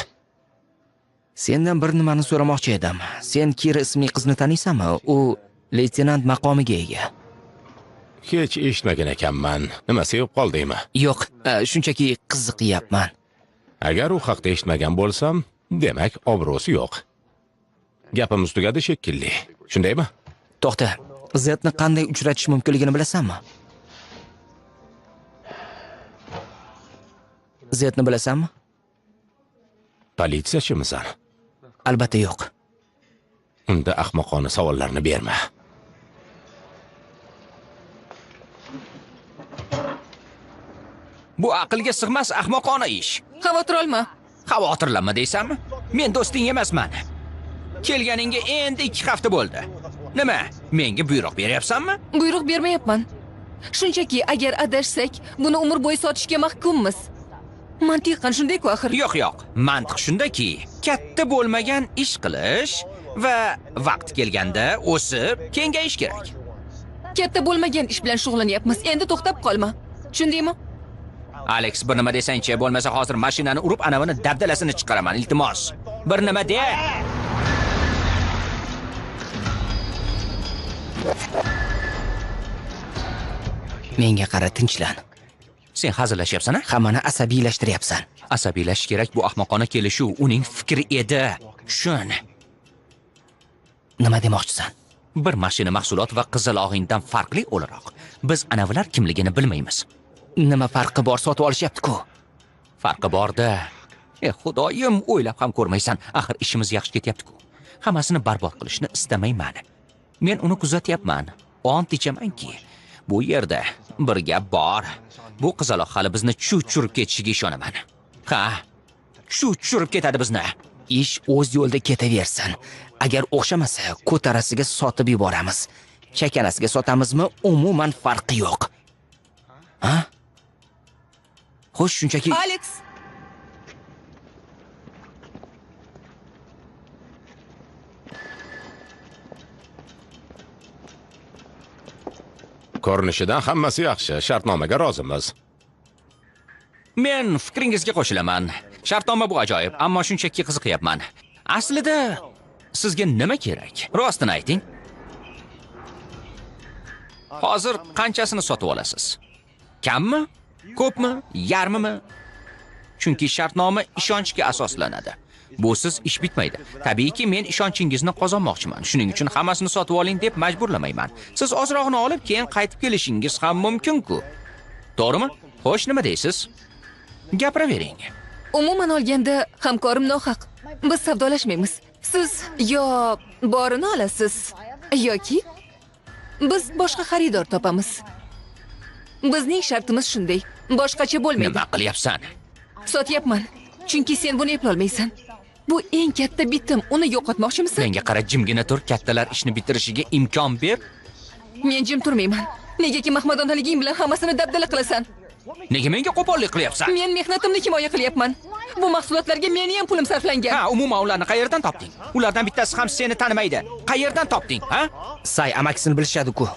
Sendan bir nimani so'ramoqchi edim. Sen Kira ismli qizni taniysanmi? U leytenant maqomiga ega. Hech eshitmagan ekanman. Nima sevib qoldingmi? Yo'q, shunchaki qiziqyapman. Agar u haqda eshitmagan bo'lsam, demak obro'si yo'q. Gapimiz tugadi shekilli. Shundaymi? To'xta. Zetni qanday uchratish mumkinligini bilasanmi? Zetni bilasanmi? Politsiyachimisan? Albatta yo'q. Unda ahmoqona savollarni berma. Bu aqlga sig'mas ahmoqona ish. Xavotir olma. Xavotirlanma deysanmi? Men do'sting emasman. Kelganingga endi 2 hafta bo'ldi. Nima? Menga buyruq beryapsanmi? Buyruq bermayapman. Shunchaki agar adashsak, buni umr bo'yi sotishga mahkummiz. Mantiqan shunday-ku axir. Yo'q. Mantiq shundaki, katta bo'lmagan ish qilish va vaqt kelganda o'sib, kengayish kerak. Katta bo'lmagan ish bilan shug'ullanyapmiz. Endi to'xtab qolma. Tushundingmi? Alex, bir nima desang-chi, bo'lmasa hozir mashinani urib, anavini dabdalasini chiqaraman, iltimos. Bir nima de. Menga qara, tinchlan. Sen hazillashyapsan-a? Hammani asabiylashtiryapsan. Asabiylashish kerak, bu ahmoqona kelishuv uning fikri edi. Tushun. Nima demoqchisan? Bir mashina mahsulot va qizil og'indan farqli o'laroq biz anavilar kimligini bilmaymiz. Nima farqi bor, sotib olishyapti-ku. Farqi bor-da. Xudoyim, o'ylab ham ko'rmaysan. Axir ishimiz yaxshi ketyapti-ku. Hammasini barbod qilishni istamayman. Men uni kuzatyapman. Ont ichamanki, bu yerda bir gap bor. Bu qizaloq hali bizni chuv-churib ketishiga ishonaman. Ha, chuv-churib ketadi bizni. Ish o'z yo'lida ketaversin. Agar o'xshamasa, ko'tarasiga sotib yuboramiz. Chakanasiga sotamizmi, umuman farqi yo'q. Ha? Xo'sh, shunchaki Alex, Ko'rinishidan hammasi yaxshi. Shartnomaga rozimiz. Men fikringizga qo'shilaman. Shartnoma bu ajoyib, ammo shunchaki qiziqyapman. Aslida sizga nima kerak? Rostini ayting. Hozir qanchasini sotib olasiz? Kammi? Ko'pmi? Yarmimi? Chunki shartnoma ishonchga asoslanadi. Busiz ish bitmaydi. Tabiiyki, men ishonchingizni qozonmoqchiman. Shuning uchun hammasini sotib oling deb majburlamayman. Siz ozrog'ini olib, keyin qaytib kelishingiz ham mumkin-ku. To'g'rimi? Xo'sh, nima deysiz? Gapiravering. umuman olganda hamkorim nohaq. Biz savdolashmaymiz. Siz yo borini olasiz yoki biz boshqa xaridor topamiz. Bizning shartimiz shunday. Boshqacha bo'lmaydi. Nima qilyapsan? Sotyapman. Chunki sen buni eplolmaysan. Bu eng katta bitim. Uni yo'qotmoqchimisan? Menga qara, jimgina tur, kattalar ishni bitirishiga imkon ber. Men jim turmayman. Negaki mahmadonaliging bilan hammasini dabdala qilasan. Nega menga qo'pollik qilyapsan? Men mehnatimni himoya qilyapman. Bu mahsulotlarga meni ham pulim sarflangan. Ha, umuman ularni qayerdan topding? Ulardan bittasi ham seni tanimaydi. Qayerdan topding, ha? Say amakisini bilishadi-ku.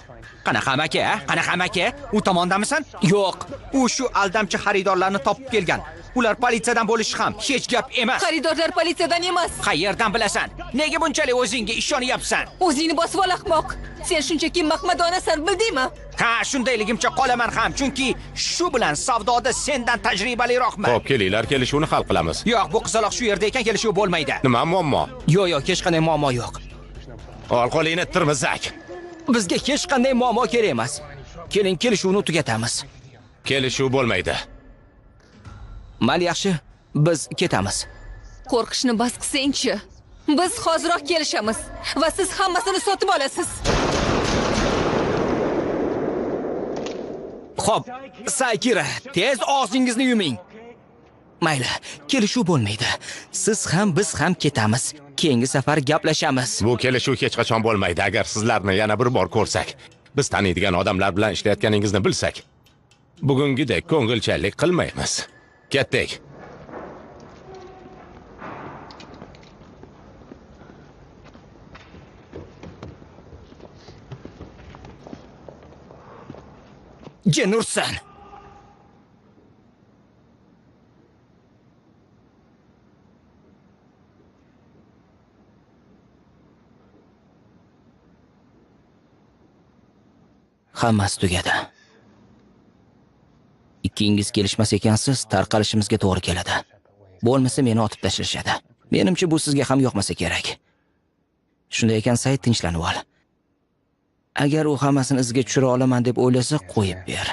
Qanaqa amaki, ha? Qanaqa amaki? U tomondamisan? Yo'q. U shu aldamchi xaridorlarni topib kelgan. Ular politsiyadan bo'lishi ham hech gap emas. Xaridorlar politsiyadan emas. Qayerdan bilasan? Nega bunchalik o'zingga ishonyapsan? O'zingni bosib ol, ahmoq. Sen shunchaki mahmadonasan, bildingmi? Ha, shundayligimcha qolaman ham, chunki shu bilan savdoda sendan tajribaliroqman. Xo'p, kelinglar, kelishuvni hal qilamiz. Yo'q, bu qizaloq shu yerda ekan, kelishuv bo'lmaydi. Nima muammo? Yo'q, hech qanday muammo yo'q. Ol qo'lingni tirmizak. Bizga hech qanday muammo kerak emas. Keling, kelishuvni tugatamiz. Kelishuv bo'lmaydi. Mal yaxshi, biz ketamiz. Qo'rqishni bas qilsang-chi. Biz hoziroq kelishamiz va siz hammasini sotib olasiz. Xo'p, Saykira, tez og'zingizni yuming. Mayli, kelishuv bo'lmaydi. Siz ham, biz ham ketamiz. Keyingi safar gaplashamiz. Bu kelishuv hech qachon bo'lmaydi. Agar sizlarni yana bir bor ko'rsak, biz taniydigan odamlar bilan ishlayotganingizni bilsak, bugungidek ko'ngilchanlik qilmaymiz. Ketdik. Jenursan. Hammasi tugadi. Ikkingiz kelishmas ekansiz, tarqalishimizga to'g'ri keladi. Bo'lmasa meni otib tashlashadi. Menimcha bu sizga ham yoqmasa kerak. Shunday ekan, Said, tinchlanib ol. Agar u hammasini izga tushira olaman deb o'ylasa, qo'yib ber.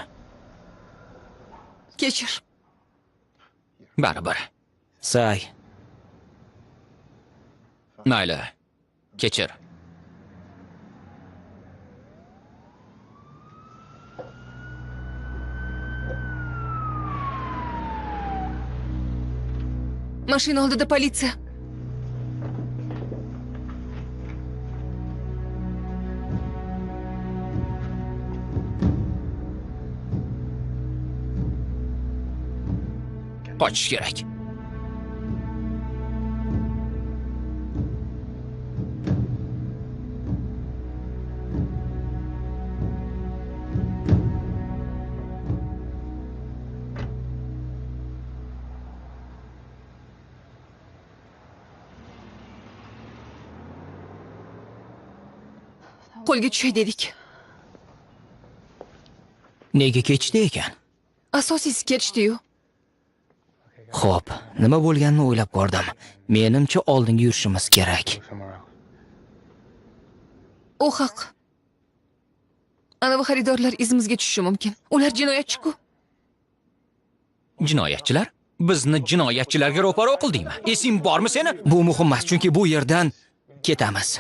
Kechir. Baribir. Say, Mayli. Kechir. Mashina oldida politsiya. Qochish kerak. Qo'lga tushay dedik. Nega kechdi ekan? Asosiysi ketishdi-yu. Xo'p, nima bo'lganini o'ylab ko'rdim. Menimcha oldinga yurishimiz kerak. U haq. Ana bu xaridorlar izimizga tushishi mumkin. Ular jinoyatchi-ku. Jinoyatchilar? Bizni jinoyatchilarga ro'paro qildingmi? Esing bormi seni? Bu muhim emas, chunki bu yerdan ketamiz.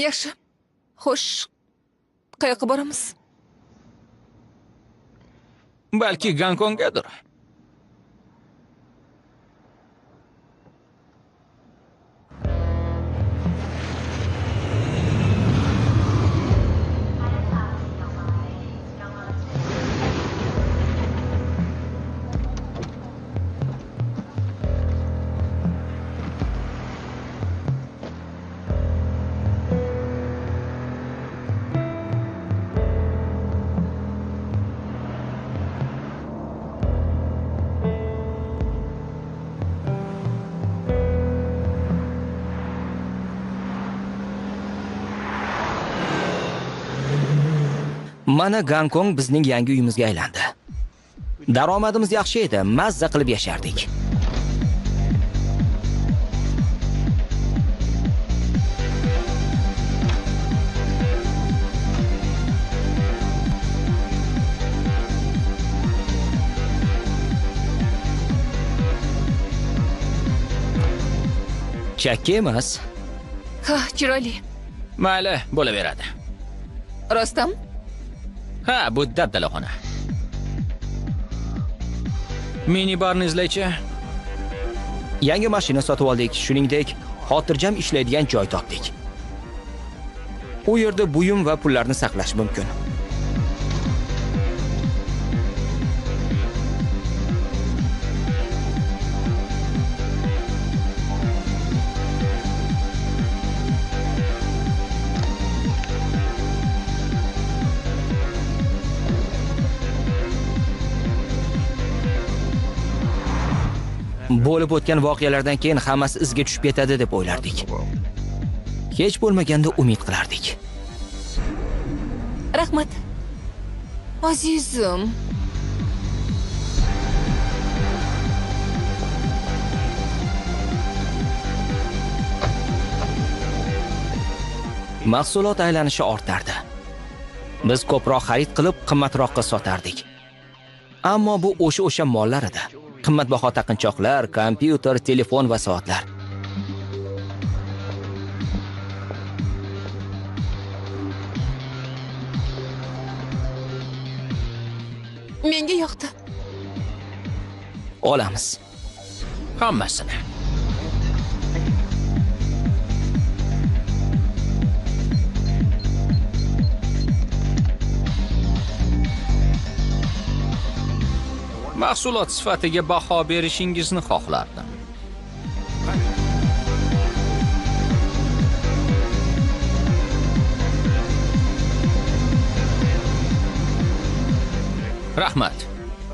Yaxshi. Xo'sh, qayoqqa boramiz? Balki Gonkonggadir. Mana Gonkong bizning yangi uyimizga aylandi. Daromadimiz yaxshi edi, mazza qilib yashardik. Chakka emas. Ha, chiroyli. Mayli, bo'laveradi. Rostam? Ha, bu dabdalaxona. Minibarni izlaychi. Yangi mashina sotib oldik, shuningdek, xotirjam ishlaydigan joy topdik. U yerda buyum va pullarni saqlash mumkin. Bo'lib o'tgan voqealardan keyin hammasi izga tushib ketadi deb o'ylardik. Hech bo'lmaganda umid qilardik. Rahmat. Azizim. Mahsulot aylanishi ortardi. Biz ko'proq xarid qilib, qimmatroqqa sotardik. Ammo bu o'sha mollar edi. Qimmatbaho taqinchoqlar, kompyuter, telefon va soatlar. Menga yoqdi. Olamiz. Hammasini. Mahsulot sifatiga baho berishingizni xohlardim. Rahmat.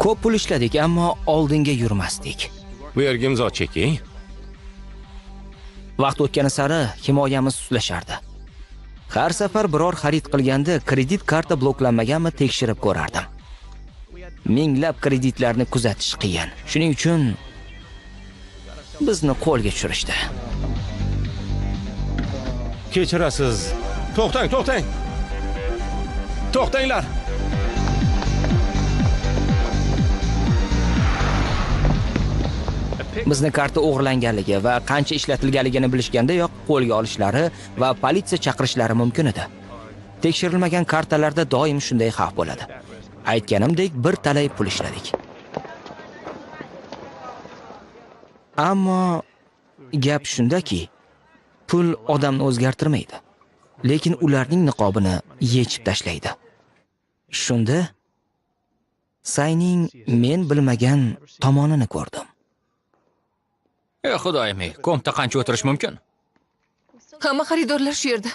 Ko'p pul ishladik, ammo oldinga yurmasdik. Bu yerga imzo cheking. Vaqt o'tgani sari himoyamiz suslashardi. Har safar biror xarid qilganda kredit karta bloklanmaganmi tekshirib ko'rardim. Minglab kreditlarni kuzatish qiyin. Shuning uchun bizni qo'lga tushirishdi. Kechirasiz. To'xtang. To'xtanglar. Bizni karta o'g'irlanganligi va qancha ishlatilganligini bilishgandayoq qo'lga olishlari va politsiya chaqirishlari mumkin edi. Tekshirilmagan kartalarda doim shunday xavf bo'ladi. Aytganimdek, bir talay pul ishladik. Ammo gap shundaki, pul odamni o'zgartirmaydi, lekin ularning niqobini yechib tashlaydi. Shunda Sayning men bilmagan tomonini ko'rdim. Xudoyim, kompda qancha o'tirish mumkin? Hamma xaridorlar shu yerda.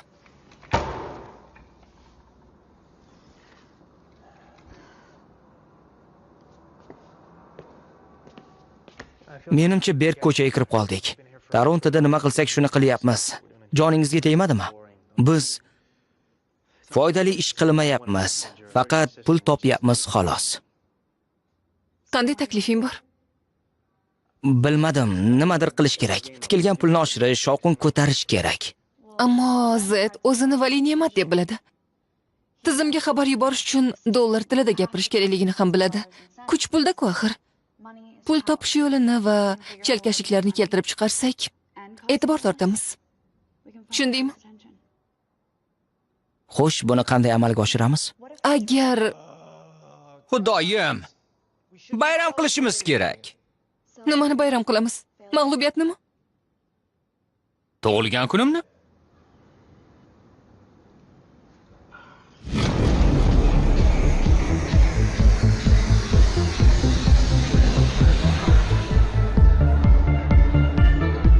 Menimcha berk ko'chaga kirib qoldik. Torontoda nima qilsak shuni qilyapmiz. Joningizga tegmadimi? Biz foydali ish qilmayapmiz. Faqat pul topyapmiz xolos. Qanday taklifing bor? Bilmadim, nimadir qilish kerak. Tikilgan pulni oshirish, shovqin ko'tarish kerak. Ammo Zed o'zini vali ne'mat deb biladi. Tizimga xabar yuborish uchun dollar tilida gapirish kerakligini ham biladi. Kuch pulda-ku axir. Pul topish yo'lini va chalkashliklarni keltirib chiqarsak, e'tibor tortamiz. Tushundingmi? Xo'sh, buni qanday amalga oshiramiz? Agar Xudoyim. Bayram qilishimiz kerak. nimani bayram qilamiz? Mag'lubiyatnimi? Tug'ilgan kunimni?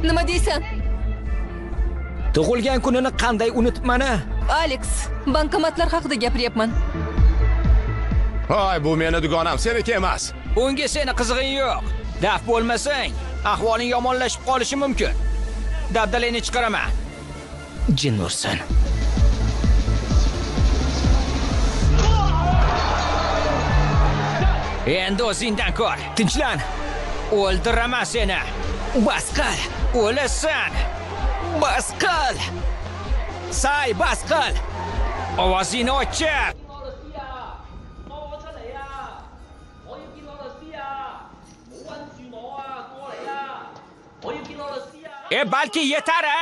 Nima deysan? Tug'ilgan kunini qanday unutibman? Alex, bankomatlar haqida gapiryapman. Hoy, bu meni dugonam, seniki emas. Unga seni qizig'ing yo'q. Daf bo'lmasang, ahvoling yomonlashib qolishi mumkin. Dabdalangni chiqaraman. Jin ursin. Endi o'zingdan ko'r. Tinchlan. O'ldiraman seni. Bas qil. O'lasan. Bas qil. Say, bas qil. Ovozingni o'chir. Balki yetar a?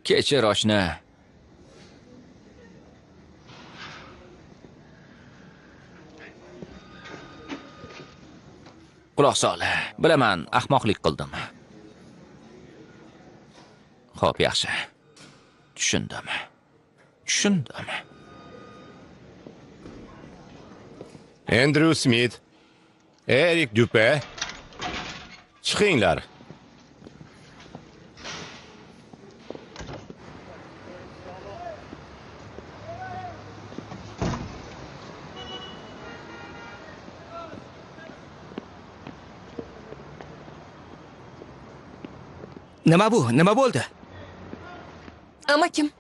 Kechir oshna. Quloq sol. Bilaman, ahmoqlik qildim. Xo'p, yaxshi. Tushundim. Andrew Smith, Erik Dupe, chiqinglar. Nima bu? Nima bo'ldi? Amakim.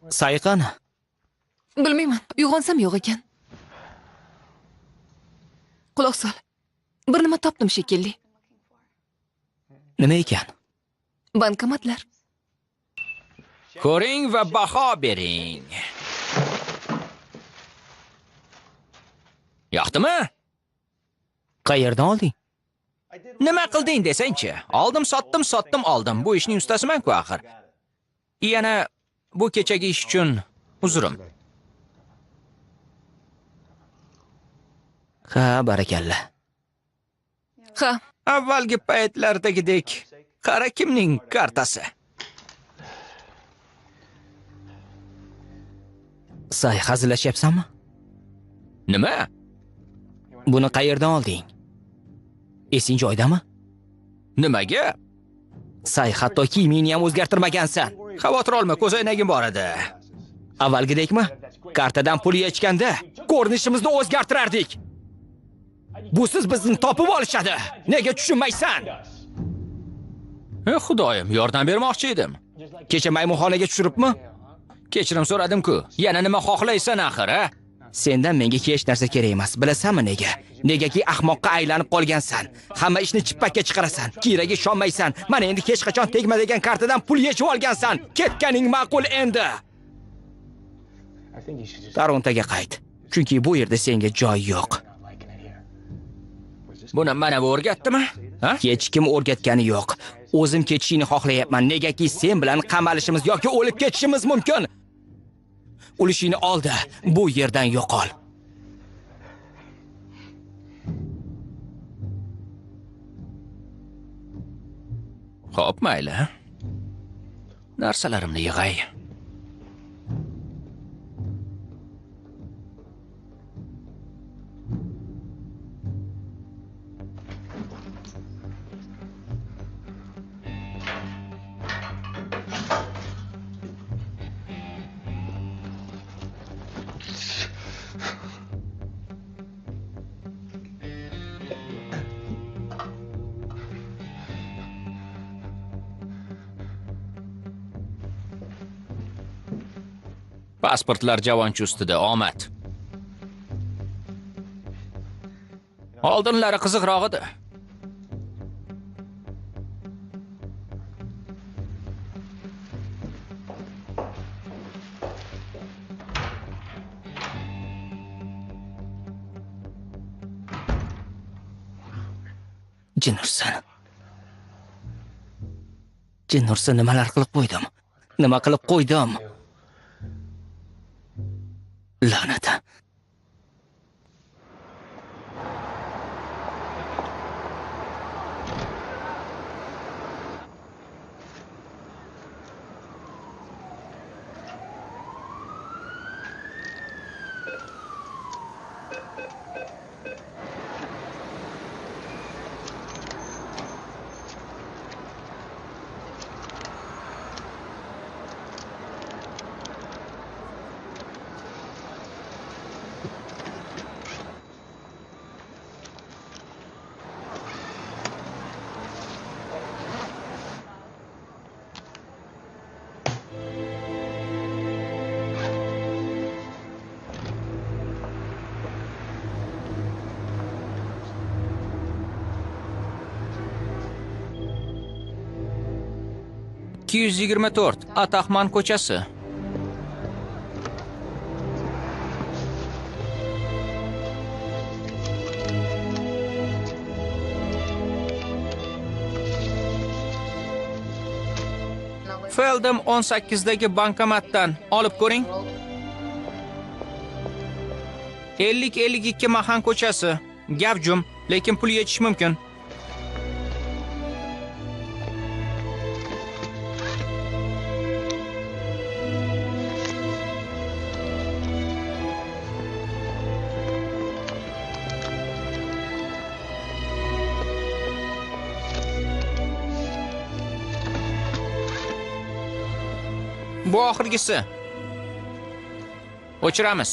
Sayqan. Bilmayman, uyg'onsam yo'q ekan. Quloq sol. Bir nima topdim shekilli. Nima ekan? Bankomatlar. Ko'ring va baho bering. Yoqdimi? Qayerdan olding? Nima qilding desangchi? Oldim, sotdim, oldim. Bu ishning ustasiman-ku axir. Yana bu kechagi ish uchun uzrim. Ha, barakalla. Ha, Avvalgi paytlardagidek qara kimning kartasi. Say, hazillashyapsanmi? Nima? Buni qayerdan olding? Esing joydami? Nimaga? Say, hatto kiyimingni ham o'zgartirmagansan. Xavotir olma, ko'zoynagim bor edi. Avvalgidekmi? Kartadan pul yechganda ko'rinishimizni o'zgartirardik. Busiz bizni topib olishadi. Nega tushunmaysan? Xudoyim, yordam bermoqchi edim. Kecha maymunxonaga tushiribmi? Kechirim so'radim-ku. Yana nima xohlaysan axir, a? Sendan menga hech narsa kerak emas. Bilasanmi nega? Negaki ahmoqqa aylanib qolgansan. Hamma ishni chippakka chiqarasan. Kiraga ishonmaysan. Mana endi hech qachon tegma degan kartadan pul yechib olgansan. Ketganing ma'qul endi. Torontoga qayt. Chunki bu yerda senga joy yo'q. Buni mana bu o'rgatdimi? Ha? Hech kim o'rgatgani yo'q. O'zim ketishingni xohlayapman. Negaki sen bilan qamalishimiz yoki o'lib ketishimiz mumkin. Ulushingni oldi. Bu yerdan yo'qol. Xo'p, mayli. Narsalarimni yig'ay. Pasportlar javonchi ustida, omad. Oldinlari qiziqroq edi. Jin ursa nimalar qilib qo'ydim? Nima qilib qo'ydim? La'nat. Ataxman ko'chasi. Feldem 18dagi bankomatdan olib ko'ring. 50-52 Mahan ko'chasi. Gavjum, lekin pul yechish mumkin. Bu oxirgisi. O'chiramiz.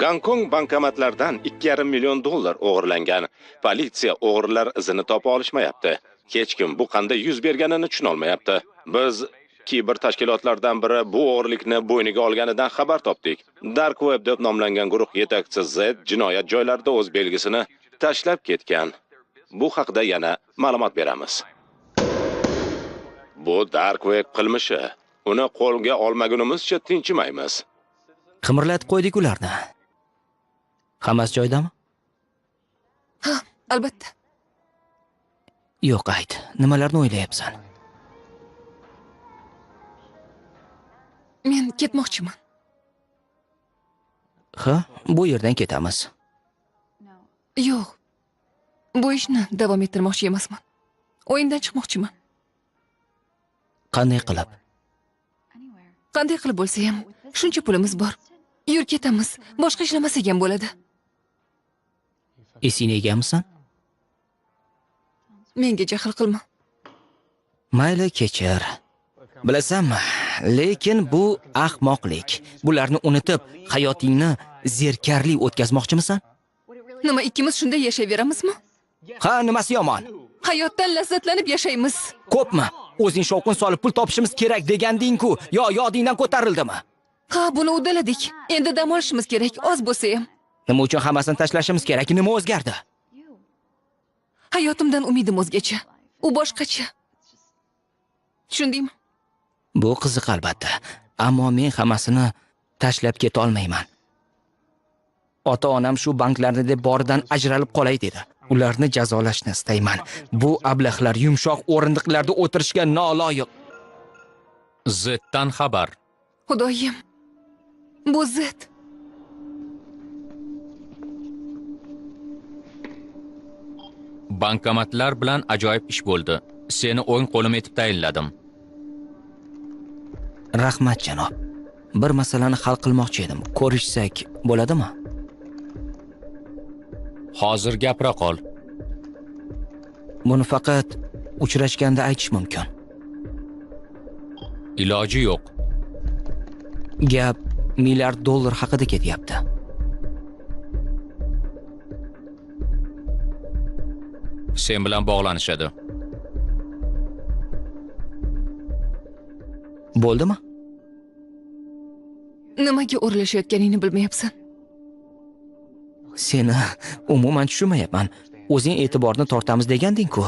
Gonkong bankomatlardan 2,5 million dollar o'g'irlangan. Politsiya o'g'rilar izini topa olishmayapti. Hech kim bu qanday yuz berganini tushuna olmayapti. Biz kiber tashkilotlardan biri bu o'g'irlikni bo'yniga olganidan xabar topdik. Dark Web deb nomlangan guruh yetakchisi Z jinoyat joylarida o'z belgisini tashlab ketgan. Bu haqida yana ma'lumot beramiz. Bu Dark Web qilmishi. Uni qo'lga olmagunimizcha tinchimaymiz. Qimirlatib qo'ydik ularni. Hammasi joyidami? Ha, albatta. Yo'q, ayt. Nimalarni o'ylayapsan? Men ketmoqchiman. Ha, bu yerdan ketamiz. Yo'q. Bu ishni davom ettirmoqchi emasman. O'yindan chiqmoqchiman. Qanday qilib? Qanday qilib bo'lsa ham, shuncha pulimiz bor. Yur ketamiz. Boshqa ishlamasak ham bo'ladi. Esingni egamisan? Menga jahl qilma. Mayli, kechir. Bilasanmi, lekin bu ahmoqlik. Bularni unutib, hayotingni zerkarli o'tkazmoqchimisan? Nima, ikkimiz shunday yashayveramizmi? Ha, nimasi yomon? Hayotdan lazzatlanib yashaymiz. Ko'pmi? O'zing shovqin solib pul topishimiz kerak deganding-ku. Yo, yodingdan ko'tarildimi? Ha, buni uddaladik. Endi dam olishimiz kerak, oz bo'lsa ham. Nima uchun hammasini tashlashimiz kerak? Nima o'zgardi? Hayotimdan umidim o'zgacha. U boshqacha. Tushundingmi? Bu qiziq albatta. Ammo men hammasini tashlab keta olmayman. Ota-onam shu banklarni deb boridan ajralib qolay dedi. Ularni jazolashni istayman. Bu ablahlar yumshoq o'rindiqlarda o'tirishga noloyiq. Zdan xabar. Xudoyim. Bu Z. Bankomatlar bilan ajoyib ish bo'ldi. Seni o'ng qo'lim etib tayinladim. Rahmat janob. Bir masalani hal qilmoqchi edim. Ko'rishsak bo'ladimi? Hozir gapira qol. Buni faqat uchrashganda aytish mumkin. Iloji yo'q. Gap milliard dollar haqida ketyapti. Sen bilan bog'lanishadi. Bo'ldimi? Nimaga o'rlashayotganingni bilmayapsan. Seni umuman tushunmayapman. O'zing e'tiborni tortamiz deganding-ku.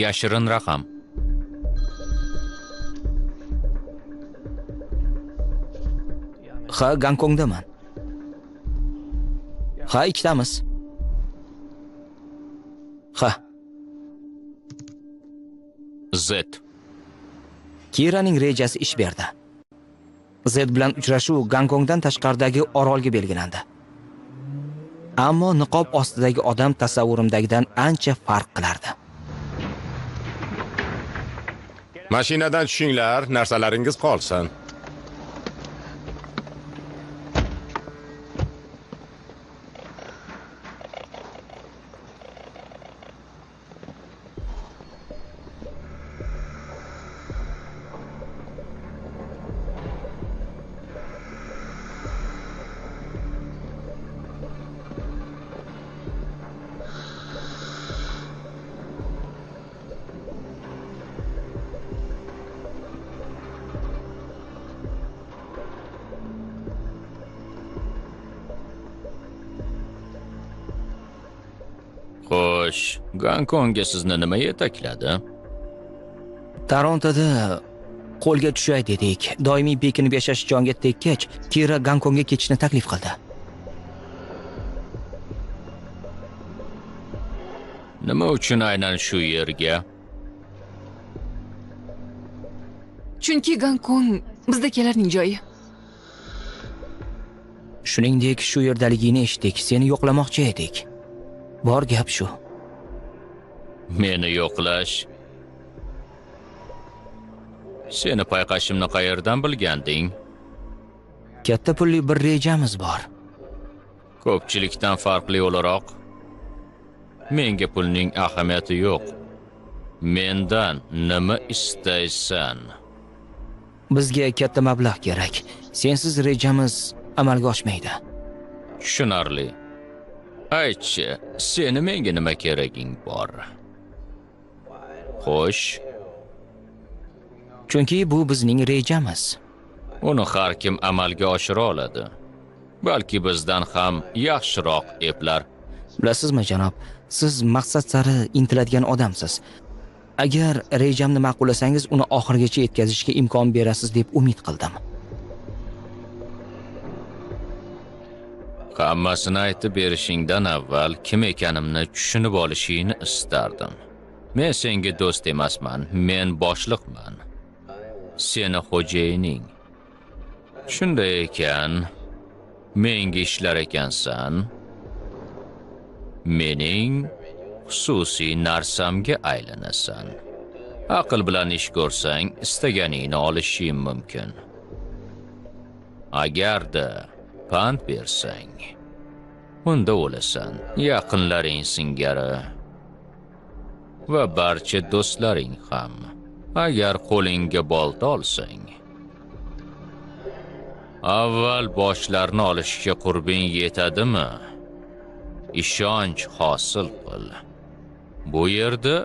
Yashirin raqam. Ha, Gonkongdaman. Ha, ikkitamiz. Ha. Z. Kiraning rejasi ish berdi. Z bilan uchrashuv Gonkongdan tashqaridagi orolga belgilandi. Ammo niqob ostidagi odam tasavvurimdagidan ancha farq qilardi. Mashinadan tushinglar, narsalaringiz qolsin. Xo'sh, Gonkongga sizni nima yetakladi? Torontoda qo'lga tushay dedik. Doimiy bekinib yashash jonga tekkach, Kira Gonkongga ketishni taklif qildi. Nima uchun aynan shu yerga? Chunki Gonkong bizdagilarning joyi. Shuningdek, shu yerdaligini eshitdik. Seni yo'qlamoqchi edik. Bor gap shu. Meni yo'qlash. Seni payqashimni qayerdan bilganding? Katta pulli bir rejamiz bor. Ko'pchilikdan farqli o'laroq, menga pulning ahamiyati yo'q. Mendan nima istaysan? Bizga katta mablag' kerak. Sensiz rejamiz amalga oshmaydi. Tushunarli. Aytchi, seni menga nima keraging bor? Xo'sh, Chunki bu bizning rejamiz. uni har kim amalga oshira oladi. Balki bizdan ham yaxshiroq eplar. Bilasizmi, janob, siz maqsad sari intiladigan odamsiz. Agar rejamni ma'qullasangiz, uni oxirigacha yetkazishga imkon berasiz deb umid qildim. Hammasini aytib berishingdan avval kim ekanimni tushunib olishingni istardim. Men senga do'st emasman, men boshliqman. Seni xo'jayining. Shunday ekan, menga ishlar ekansan, mening xususiy narsamga aylanasan. Aql bilan ish ko'rsang, istaganingni olishing mumkin. Agarda pand bersang, unda o'lasan. Yaqinlaring singari va barcha do'stlaring ham. Agar qo'lingga bolta olsang, avval boshlarni olishga qurbing yetadimi? Ishonch hosil qil. Bu yerda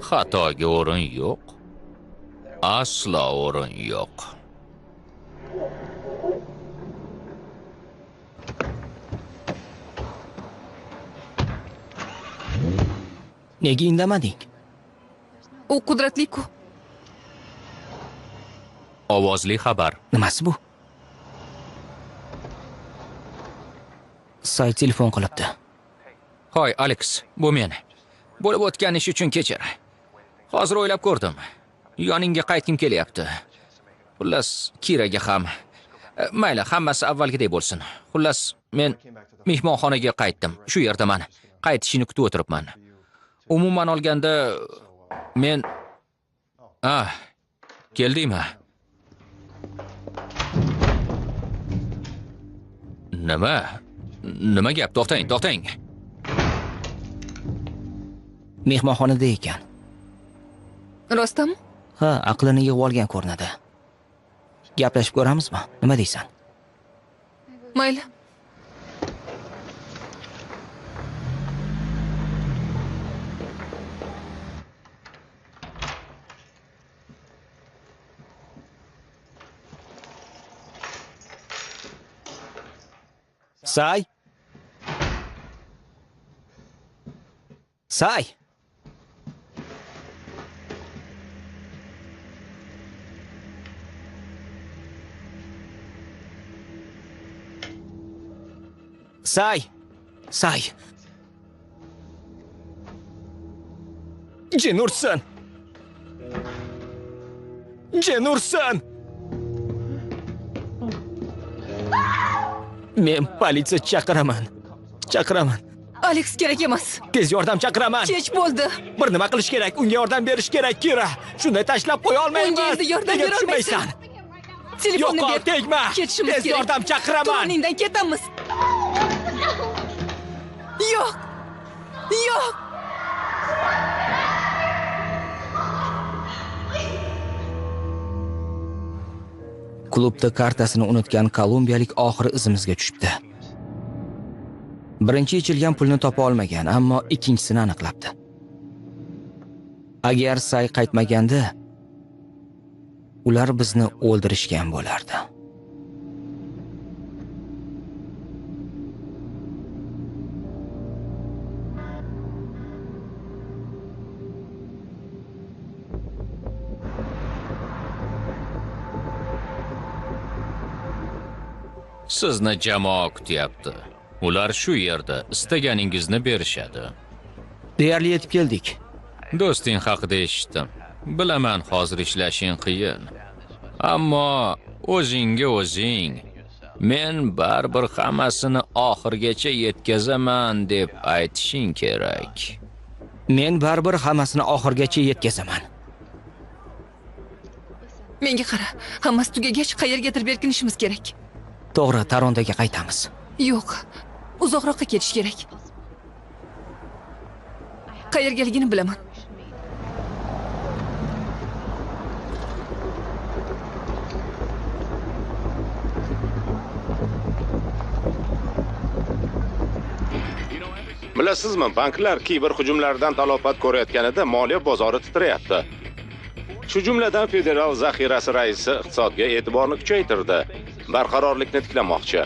xatoga o'rin yo'q. Aslo o'rin yo'q. Nega indamading? U qudratli-ku. Ovozli xabar. Nimasi bu? Say telefon qilibdi. Hoy, Alex, bu men. Bo'lib o'tgan ish uchun kechir. Hozir o'ylab ko'rdim. Yoningga qaytgim kelyapti. Xullas, Kiraga ham, Mayli, hammasi avvalgidek bo'lsin. Xullas, men mehmonxonaga qaytdim. Shu yerdaman. Qaytishini kutib o'tiribman. Umuman olganda men keldingmi? Nima gap? To'xtang. Mehmonxonada ekan. Rostami? Ha, aqlini yig'ib olgan ko'rinadi. Gaplashib ko'ramizmi? Nima deysan? Mayli. Say. Jenursan. Men politsiya chaqiraman. Alex kerak emas. Tez yordam chaqiraman. Kech bo'ldi. Bir nima qilish kerak? Unga yordam berish kerak, Kira. Shunday tashlab qo'ya olmayman. Unga endi yordam bera olmaysan. Telefonni Yo'q, ber. tegma. Ketishimiz kerak. Tez yordam chaqiraman. To'ningdan ketamiz. Yo'q. Klubda kartasini unutgan kolumbiyalik oxiri izimizga tushibdi. Birinchi ichilgan pulni topa olmagan, ammo ikkinchisini aniqlabdi. Agar Say qaytmaganda, ular bizni o'ldirishgan bo'lardi. Sizni jamoa kutyapti. Ular shu yerda istaganingizni berishadi. Deyarli yetib keldik. Do'sting haqida eshitdim. Bilaman, hozir ishlashing qiyin. Ammo o'zing men baribir hammasini oxirgacha yetkazaman deb aytishing kerak. Men baribir hammasini oxirgacha yetkazaman. Menga qara, hammasi tugagach qayergadir berkinishimiz kerak. To'g'ri, Tarondaga qaytamiz. Yo'q, uzoqroqqa ketish kerak. Qayergaligini bilaman. Bilasizmi, banklar kiberhujumlardan talofat ko'rayotganida moliya bozori titrayapti. Shu jumladan federal zaxirasi raisi iqtisodga e'tiborni kuchaytirdi. Barqarorlikni tiklamoqchi.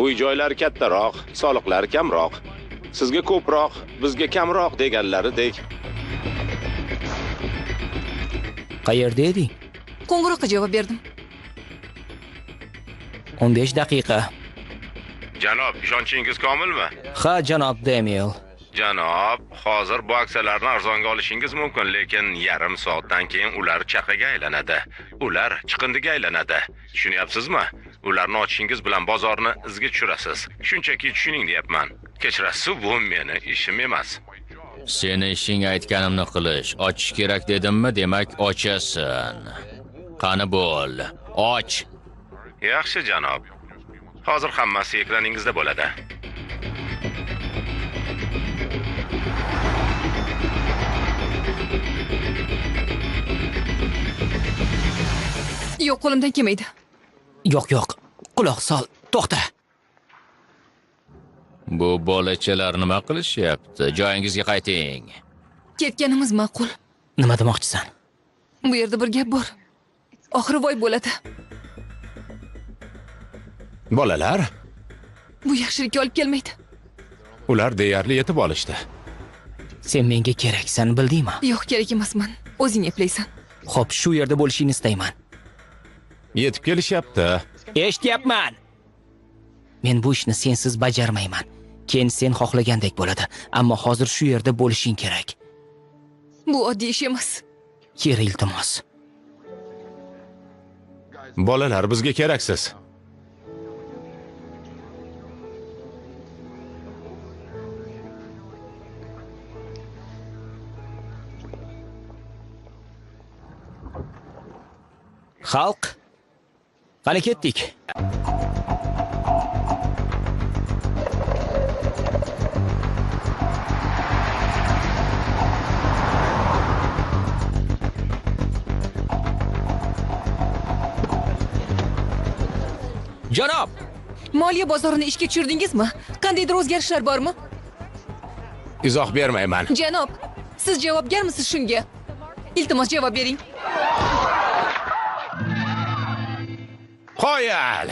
Uy-joylar kattaroq, soliqlar kamroq. Sizga ko'proq, bizga kamroq deganlaridek. Qayerda eding? Qo'ng'iroqqa javob berdim. 15 daqiqa. Janob, ishonchingiz komilmi? Ha, janob Daniel. Janob, hozir bu aksiyalarni arzonga olishingiz mumkin, lekin yarim soatdan keyin ular chaqaga aylanadi. Ular chiqindiga aylanadi. Tushunyapsizmi? Ularni ochishingiz bilan bozorni izga tushirasiz. Shunchaki tushuning deyapman. Kechirasiz, bu meni ishim emas. Seni ishing aytganimni qilish. Ochish kerak dedimmi, demak ochasan. Qani bo'l, och. Yaxshi, janob. Hozir hammasi ekraningizda bo'ladi. Yo'q, qo'limdan kelmaydi. Yo'q. Quloq sol. To'xta. Bu bolachalar nima qilishyapti? Joyingizga qayting. Ketganimiz ma'qul. Nima demoqchisan? Bu yerda bir gap bor. Oxiri voy bo'ladi. Bolalar, Bu yaxshilikka olib kelmaydi. ular deyarli yetib olishdi. Sen menga keraksan, bildingmi? Yo'q, kerak emasman. O'zing eplaysan. Xo'p, shu yerda bo'lishingni istayman. Yetib kelishyapti. Eshityapman. Men bu ishni sensiz bajarmayman. Keyin sen xohlagandek bo'ladi, ammo hozir shu yerda bo'lishing kerak. Bu oddiy ish emas. Kira, iltimos. Bolalar bizga keraksiz. Xalq, qani ketdik. Janob, Moliya bozorini ishga tushirdingizmi? Qandaydir o'zgarishlar bormi? Izoh bermayman. Janob, siz javobgarmisiz shunga? Iltimos javob bering. Qo'yal!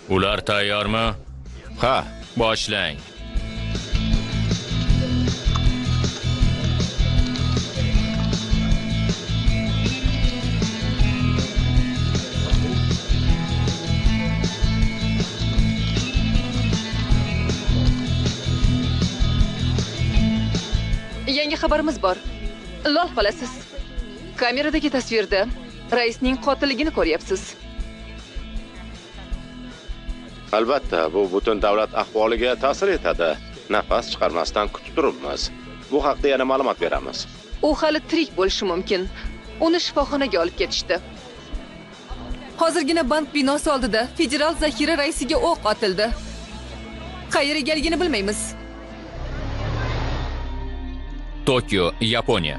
Ular tayyormi? Ha, Boshlang. Yangi xabarimiz bor. Lol qolasiz. Kameradagi tasvirda raisning qotilligini ko'ryapsiz. albatta, bu butun davlat ahvoliga ta'sir etadi. Nafas chiqarmasdan kutib turibmiz. Bu haqda yana ma'lumot beramiz. U hali tirik bo'lishi mumkin. Uni shifoxonaga olib ketishdi. Hozirgina bank binosi oldida federal zaxira raisiga o'q otildi. Qayerga egaligini bilmaymiz. Tokio, Yaponiya.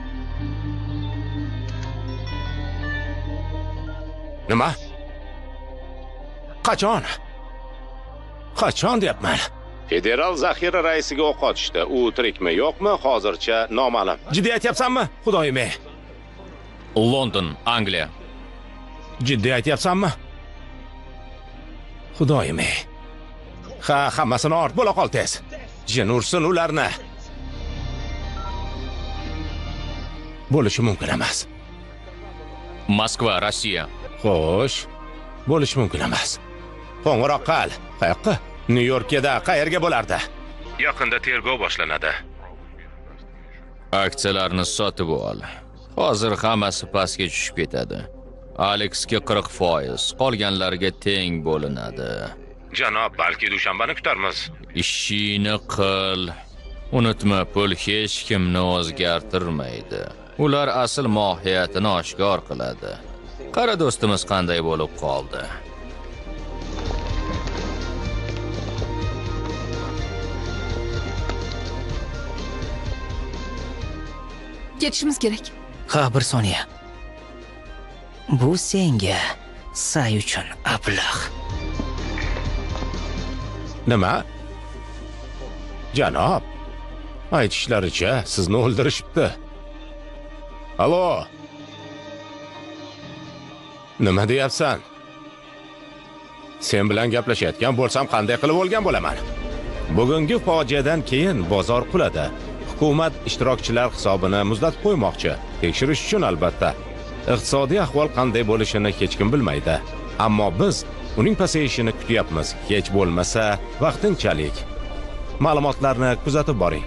Nima? Qachon? Qachon deyapman? Federal zaxira raisiga o'q otishdi. U tirikmi, yo'qmi, hozircha noma'lum. Jiddiy aytyapsanmi? Xudoyim-ey. London, Angliya. Jiddiy aytyapsanmi? Xudoyim-ey. Ha, hammasini ort, bo'la qol tez. Jin ursin ularni. Bo'lishi mumkin emas. Moskva, Rossiya. Xo'sh, bo'lishi mumkin emas. Qo'ng'iroq qil. Qayoqqa? Nyu-Yorkda qayerga bo'lardi? Yaqinda tergov boshlanadi. Aksiyalarni sotib ol. Hozir hammasi pastga tushib ketadi. Alexga 40%, qolganlarga teng bo'linadi. Janob, balki dushanbani kutarmiz. Ishini qil. Unutma, pul hech kimni o'zgartirmaydi. Ular asl mohiyatini oshkor qiladi. Qara do'stimiz qanday bo'lib qoldi? Ketishimiz kerak. Ha, bir soniya. Bu senga say uchun ablah. Nima? Janob, aytishlaricha sizni o'ldirishibdi. Alo. Nima deyapsan? Sen bilan gaplashayotgan bo'lsam qanday qilib olgan bo'laman? Bugungi fojiadan keyin bozor quladi. Hukumat ishtirokchilar hisobini muzlatib qo'ymoqchi. Tekshirish uchun albatta. Iqtisodiy ahvol qanday bo'lishini hech kim bilmaydi. Ammo biz uning pasayishini kutyapmiz. Hech bo'lmasa vaqtinchalik. Ma'lumotlarni kuzatib boring.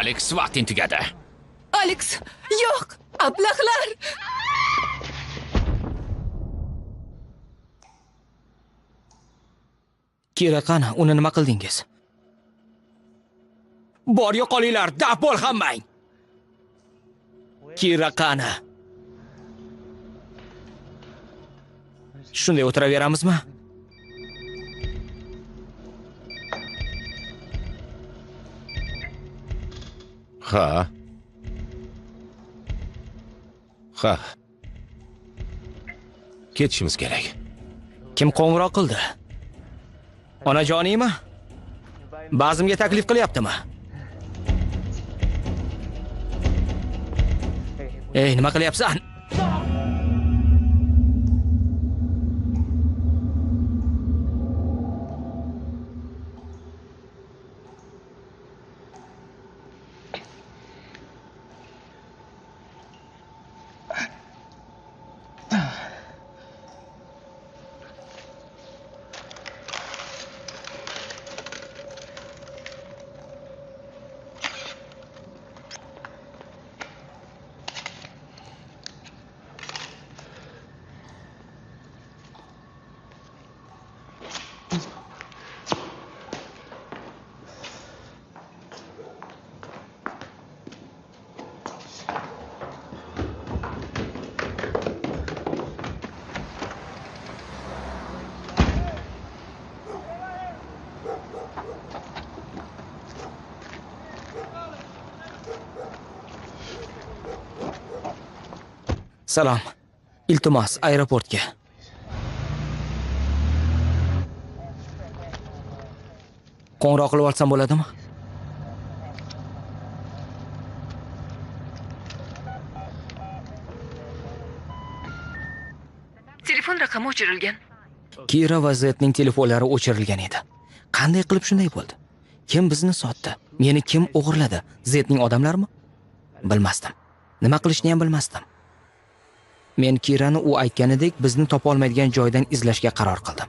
Alex vaqting tugadi. Alex, yo'q, ablahlar. Kira qani, uni nima qildingiz? Bor yo'qolinglar, daf bo'l hammang. Kira qani? Shunday o'tiraveramizmi? Ha. Ketishimiz kerak. Kim qo'ng'iroq qildi? Onajoningmi? Ba'zimga taklif qilyaptimi? Ey, nima qilyapsan? Salom. Iltimos, aeroportga. Qo'ng'iroq qilib olsam bo'ladimi? Telefon raqami o'chirilgan. Kira va Zedning telefonlari o'chirilgan edi. Qanday qilib shunday bo'ldi? Kim bizni sotdi? Meni kim o'g'irladi? Zedning odamlarimi? Bilmasdim. Nima qilishni ham bilmasdim. Men Kirani u aytganidek bizni topa olmaydigan joydan izlashga qaror qildim.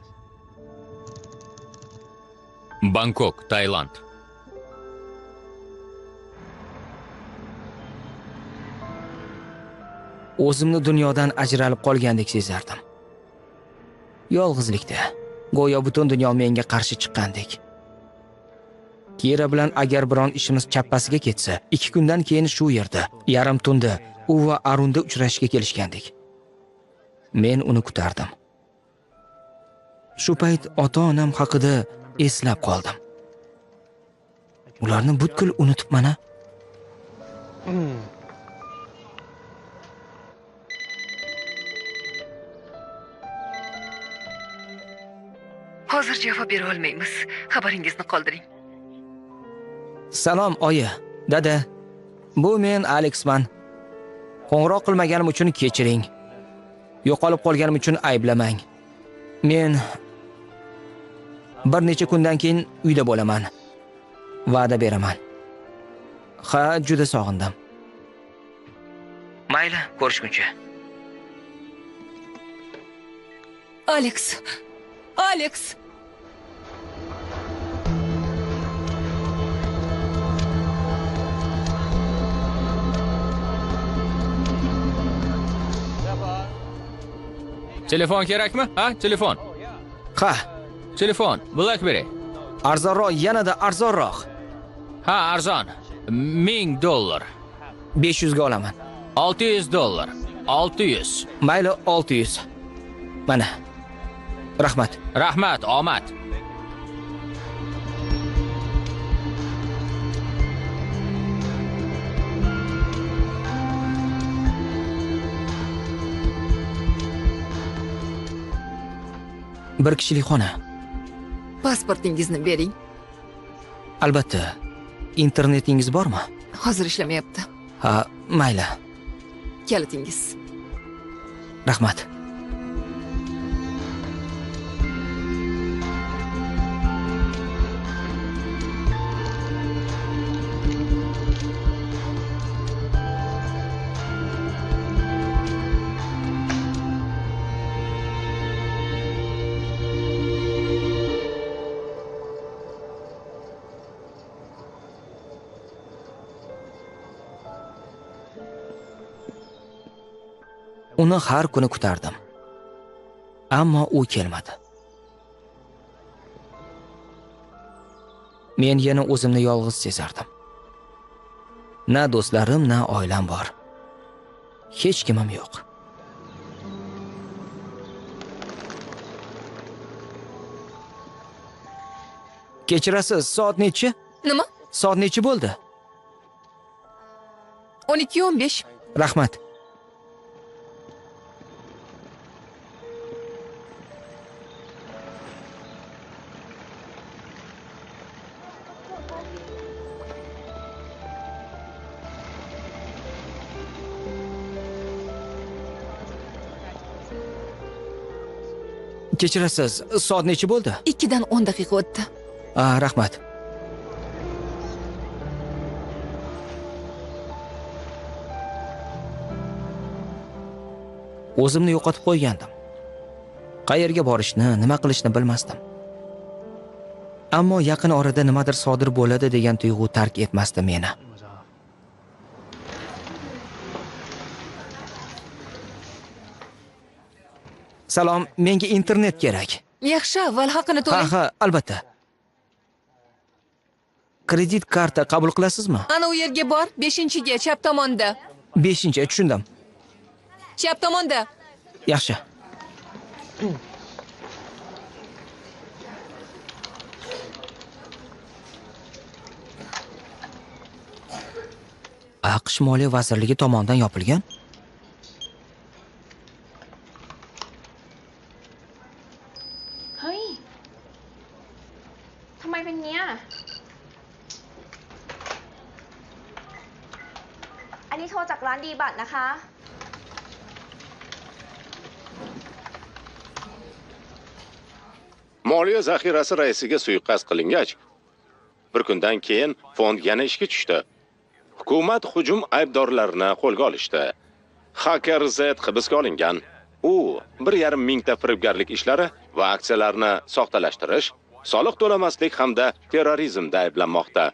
Bangkok, Tailand. O'zimni dunyodan ajralib qolgandek sezardim. Yolg'izlikda, go'yo butun dunyo menga qarshi chiqqandek. Kira bilan agar biron ishimiz chappasiga ketsa, 2 kundan keyin shu yerda, yarim tunda u va Arunda uchrashishga kelishgandik. Men uni kutardim. Shu payt ota-onam haqida eslab qoldim. Ularni butkul unutibman-a? Hozir javob bera olmaymiz. Xabaringizni qoldiring. Salom, oyi. Dada. Bu men Alexman. Qo'ng'iroq qilmaganim uchun kechiring. Yo'qolib qolganim uchun ayblamang. Men bir necha kundan keyin uyda bo'laman. Va'da beraman. Ha, juda sog'indim. Mayli, ko'rishguncha. Alex. Alex. Telefon kerakmi? Ha, telefon. Ha, Telefon, BlackBerry. arzonroq, yanada arzonroq. Ha, arzon. $1000. 500 ga olaman. $600. 600. Mayli, 600. Mana. Rahmat. Rahmat, omad. Bir kishilik xona. Pasportingizni bering. Albatta. Internetingiz bormi? Hozir ishlamayapti. Ha, mayli. Kalitingiz. Rahmat. Uni har kuni kutardim. Ammo u kelmadi. Men yana o'zimni yolg'iz sezardim. Na do'stlarim, na oilam bor. Hech kimim yo'q. Kechirasiz, soat nechi? Nima? Soat nechi bo'ldi? 12:15. Rahmat. Kechirasiz, soat nechi bo'ldi? 2dan 10 daqiqa o'tdi. Rahmat. O'zimni yo'qotib qo'ygandim. Qayerga borishni, nima qilishni bilmasdim. Ammo yaqin orada nimadir sodir bo'ladi degan tuyg'u tark etmasdi meni. Salom, menga internet kerak. Yaxshi, avval haqini to'lang. Ha, albatta. Kredit karta qabul qilasizmi? Ana u yerga bor, 5-ga chap tomonda. 5-chi, tushundim. Chap tomonda. Yaxshi. AQSh Moliya vazirligi tomonidan yopilgan.เฮ้ย ทำไมเป็นเงี้ย อันนี้โทรจากร้านดีบัตรนะคะ Moliya zaxirasi raisiga suiqasd qilingach, bir kundan keyin fond yana ishga tushdi. Hukumat hujum aybdorlarini qo'lga olishdi. Hacker Z hibsga olingan. U 1,5 mingta firibgarlik ishlari va aksiyalarni soxtalashtirish, soliq to'lamaslik hamda terrorizmda ayblanmoqda.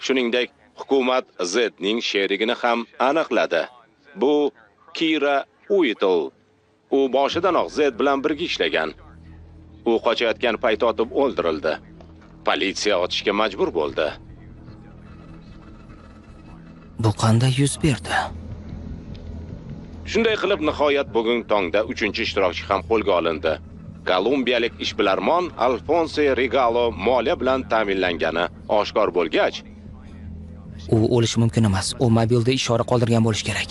Shuningdek, hukumat Zning sherigini ham aniqladi. Bu Kira Uitl. U boshidanoq Z bilan birga ishlagan. U qochayotgan payt otib o'ldirildi. Politsiya otishga majbur bo'ldi. Bu qanday yuz berdi? Shunday qilib nihoyat bugun tongda 3-ishtirokchi ham qo'lga olindi. Kolumbiyalik ishbilarmon Alfonso Regalo moliya bilan ta'minlangani oshkor bo'lgach, U o'lishi mumkin emas. U mobilda ishora qoldirgan bo'lishi kerak.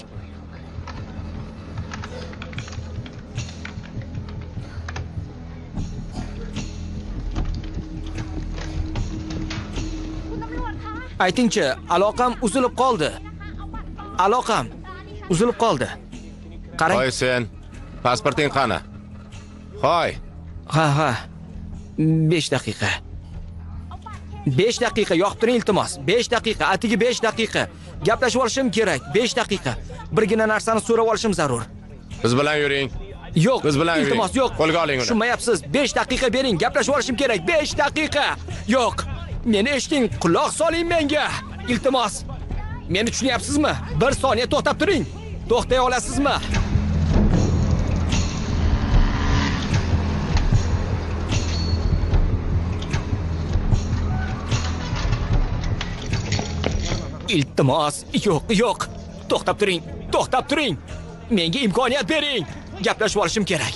Aytingchi, aloqam uzilib qoldi. Aloqam uzilib qoldi. Qarang. "Hoy sen, pasporting qani?" "Hoy." Ha. 5 daqiqa. 5 daqiqa yoqib turing iltimos. 5 daqiqa, atigi 5 daqiqa. Gaplashib olishim kerak. 5 daqiqa. Birgina narsani so'rab olishim zarur. Biz bilan yuring. Yo'q, Biz bilan yuring. iltimos yo'q. Qo'lga oling uni. Tushunmayapsiz. 5 daqiqa bering, gaplashib olishim kerak. 5 daqiqa. Yo'q. Meni eshiting, quloq soling menga. Iltimos. Meni tushunyapsizmi? 1 soniya to'xtab turing. To'xtay olasizmi? Iltimos, yo'q. To'xtab turing. Menga imkoniyat bering. Gaplashib olishim kerak.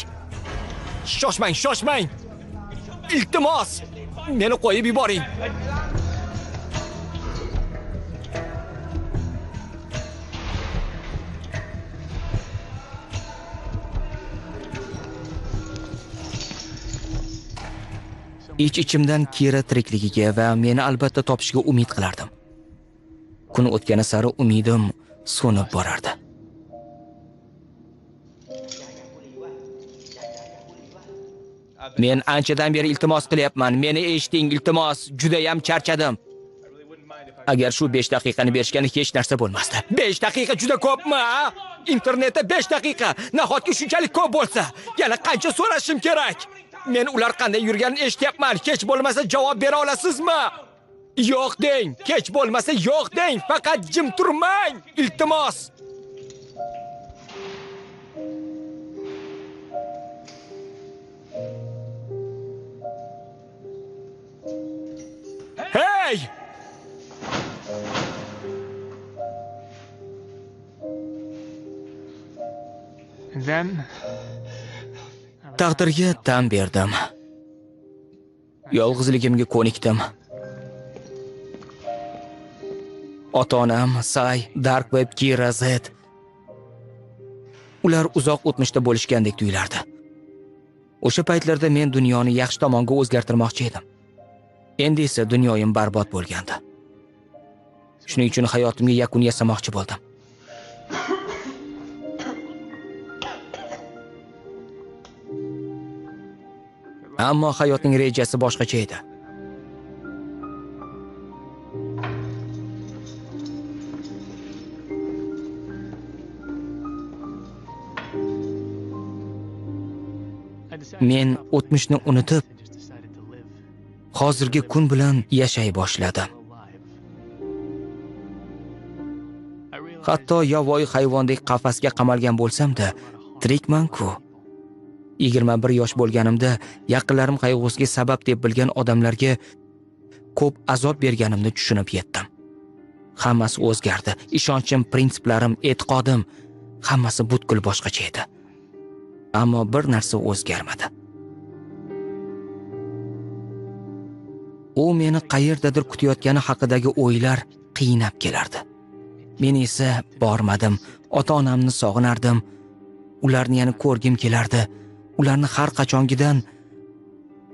Shoshmang. Iltimos, meni qo'yib yuboring. Ich-ichimdan Kira tirikligiga va meni albatta topishiga umid qilardim. Kun o'tgani sari umidim so'nib borardi. Men anchadan beri iltimos qilyapman. Meni eshiting, iltimos. Juda ham charchadim. Agar shu 5 daqiqani berishgani hech narsa bo'lmasdi. 5 daqiqa juda ko'pmi? Internetda 5 daqiqa. Nahotki shunchalik ko'p bo'lsa, yana qancha so'rashim kerak? Men ular qanday yurganini eshityapman. Kech bo'lmasa javob bera olasizmi? Yo'q deng. Kech bo'lmasa yo'q deng. Faqat jim turmang. Iltimos. Hey! Taqdirga tan berdim. Yolg'izligimga ko'nikdim. Ota-onam, Say, Dark Web, Kira Z. Ular uzoq o'tmishda bo'lishgandek tuyulardi. O'sha paytlarda men dunyoni yaxshi tomonga o'zgartirmoqchi edim. Endi esa dunyoyim barbod bo'lgandi. Shuning uchun hayotimga yakun yasamoqchi bo'ldim. Ammo hayotning rejasi boshqacha edi. Men o'tmishni unutib, hozirgi kun bilan yashay boshladim. Hatto yovvoyi hayvondek qafasga qamalgan bo'lsam-da, tirikman-ku. 21 yosh bo'lganimda yaqinlarim qayg'usiga sabab deb bilgan odamlarga ko'p azob berganimni tushunib yetdim. Hammasi o'zgardi. Ishonchim, prinsiplarim, e'tiqodim hammasi butkul boshqacha edi. Ammo bir narsa o'zgarmadi. U meni qayerdadir kutayotgani haqidagi o'ylar qiynab kelardi. Men esa bormadim. Ota-onamni sog'inardim. Ularni yana ko'rgim kelardi. Ularni har qachongidan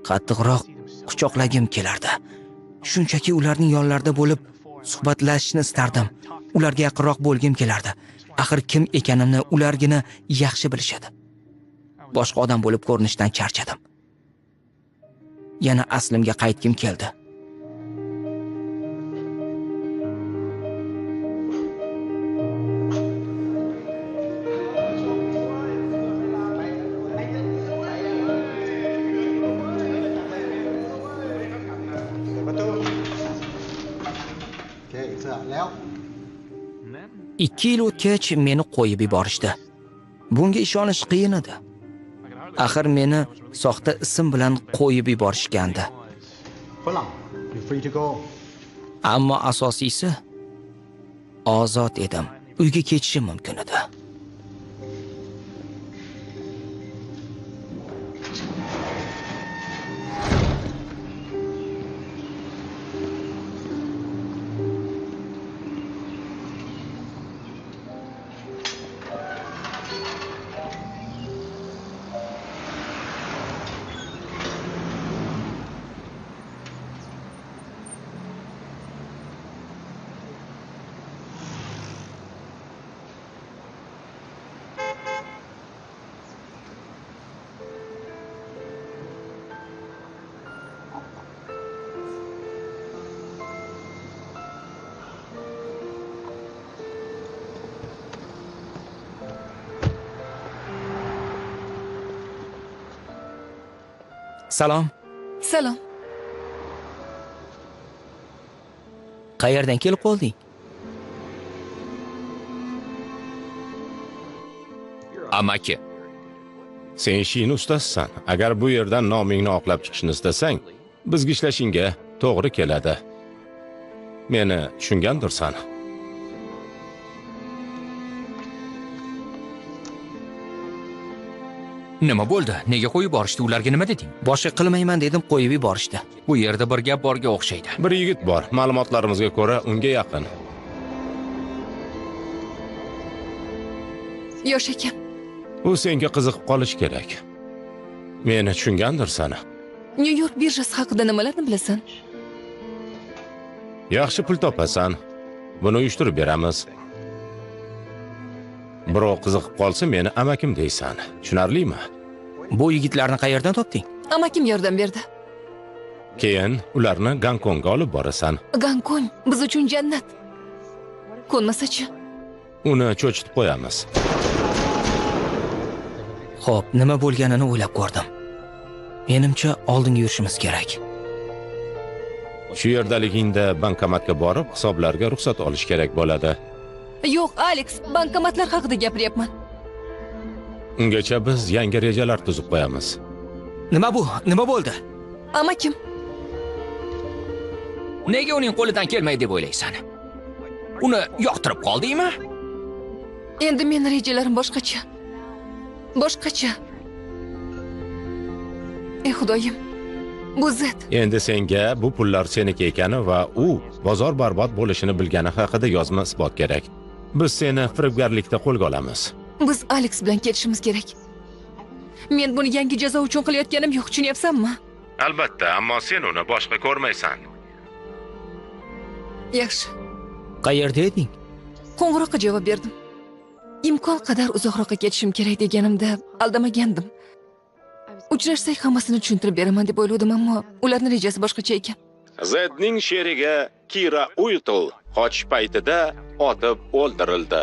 qattiqroq quchoqlagim kelardi. Shunchaki ularning yonlarida bo'lib suhbatlashishni istardim. Ularga yaqinroq bo'lgim kelardi. Axir kim ekanimni ulargina yaxshi bilishadi. Boshqa odam bo'lib ko'rinishdan charchadim. Yana aslimga qaytgim keldi. Ikki yil o'tgach meni qo'yib yuborishdi. Bunga ishonish qiyin edi. Axir meni soxta ism bilan qo'yib yuborishgandi. Ammo asosiysi ozod edim. Uyga ketishim mumkin edi. Salom. Salom. Qayerdan kelib qolding? Amaki, Sen ishing ustasisan. Agar bu yerdan nomingni oqlab chiqishni istasang, bizga ishlashingga to'g'ri keladi. Meni tushungandirsan. Nima bo'ldi? Nega qo'yib borishdi? Ularga nima deding? Boshqa qilmayman dedim, qo'yib yuborishdi. Bu yerda bir gap borga o'xshaydi. Bir yigit bor. Ma'lumotlarimizga ko'ra, unga yaqin. Yosh ekan. U senga qiziqib qolish kerak. Meni tushungandirsan. Nyu-York birjasi haqida nimalarni bilasan? Yaxshi pul topasan. Buni uyushtirib beramiz. Birov qiziqib qolsa, meni amakim deysan. Tushunarlimi? Bu yigitlarni qayerdan topding? Amakim yordam berdi. Keyin ularni Gonkongga olib borasan. Gonkong biz uchun jannat. Ko'nmasachi? Uni cho'chitib qo'yamiz. Xo'p, nima bo'lganini o'ylab ko'rdim. Menimcha oldinga yurishimiz kerak. Shu yerdaligingda bankomatga borib, hisoblarga ruxsat olish kerak bo'ladi. Yo'q, Alex, bankomatlar haqida gapiryapman. Ungacha biz yangi rejalar tuzib qo'yamiz. Nima bu? Nima bo'ldi? Amakim. Nega uning qo'lidan kelmaydi deb o'ylaysan? Uni yoqtirib qoldingmi? Endi mening rejalarim boshqacha. Boshqacha. Ey Xudoyim. Bu zet. Endi senga bu pullar seniki ekani va u bozor barbod bo'lishini bilgani haqida yozma isbot kerak. Biz seni firibgarlikda qo'lga olamiz. Biz Alex bilan ketishimiz kerak. Men buni yangi jazo uchun qilayotganim yo'q, tushunyapsanmi? Albatta, ammo sen uni boshqa ko'rmaysan. Yaxshi. Qayerda eding? Qo'ng'iroqqa javob berdim. Imkon qadar uzoqroqqa ketishim kerak deganimda aldamagandim. Uchrashsak hammasini tushuntirib beraman deb o'yladim, ammo ularning rejasi boshqacha ekan. Zedning sherigi Kira Uitl qochish paytida otib o'ldirildi.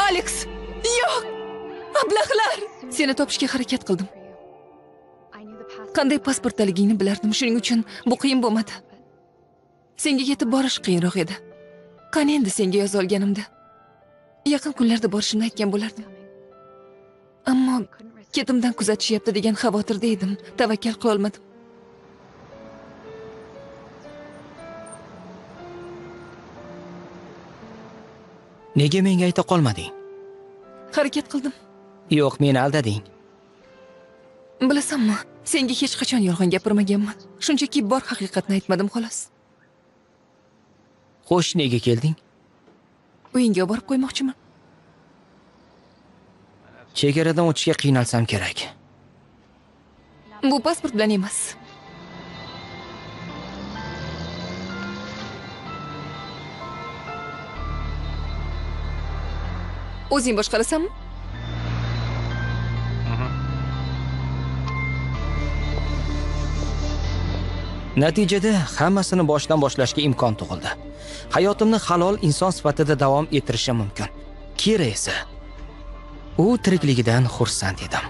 Alex, yo'q! Ablahlar! Seni topishga harakat qildim. Qanday pasportdaligingni bilardim, shuning uchun bu qiyin bo'lmadi. Senga yetib borish qiyinroq edi. Qani endi senga yoza olganimda? Yaqin kunlarda borishimni aytgan bo'lardim. Ammo ketimdan kuzatishyapti degan xavotirda edim. Tavakkal qila olmadim. Nega menga ayta qolmading? Harakat qildim. Yo'q, meni aldading. Bilasanmi, senga hech qachon yolg'on gapirmaganman. Shunchaki bor haqiqatni aytmadim xolos. Xo'sh, nega kelding? Uyingga borib qo'ymoqchiman. Chegaradan o'tishga qiynalsam kerak. Bu pasport bilan emas. O'zing boshqarasanmi? Natijada hammasini boshdan boshlashga imkon tug'ildi. Hayotimni halol inson sifatida davom ettirishim mumkin. Kira esa u tirikligidan xursand edim.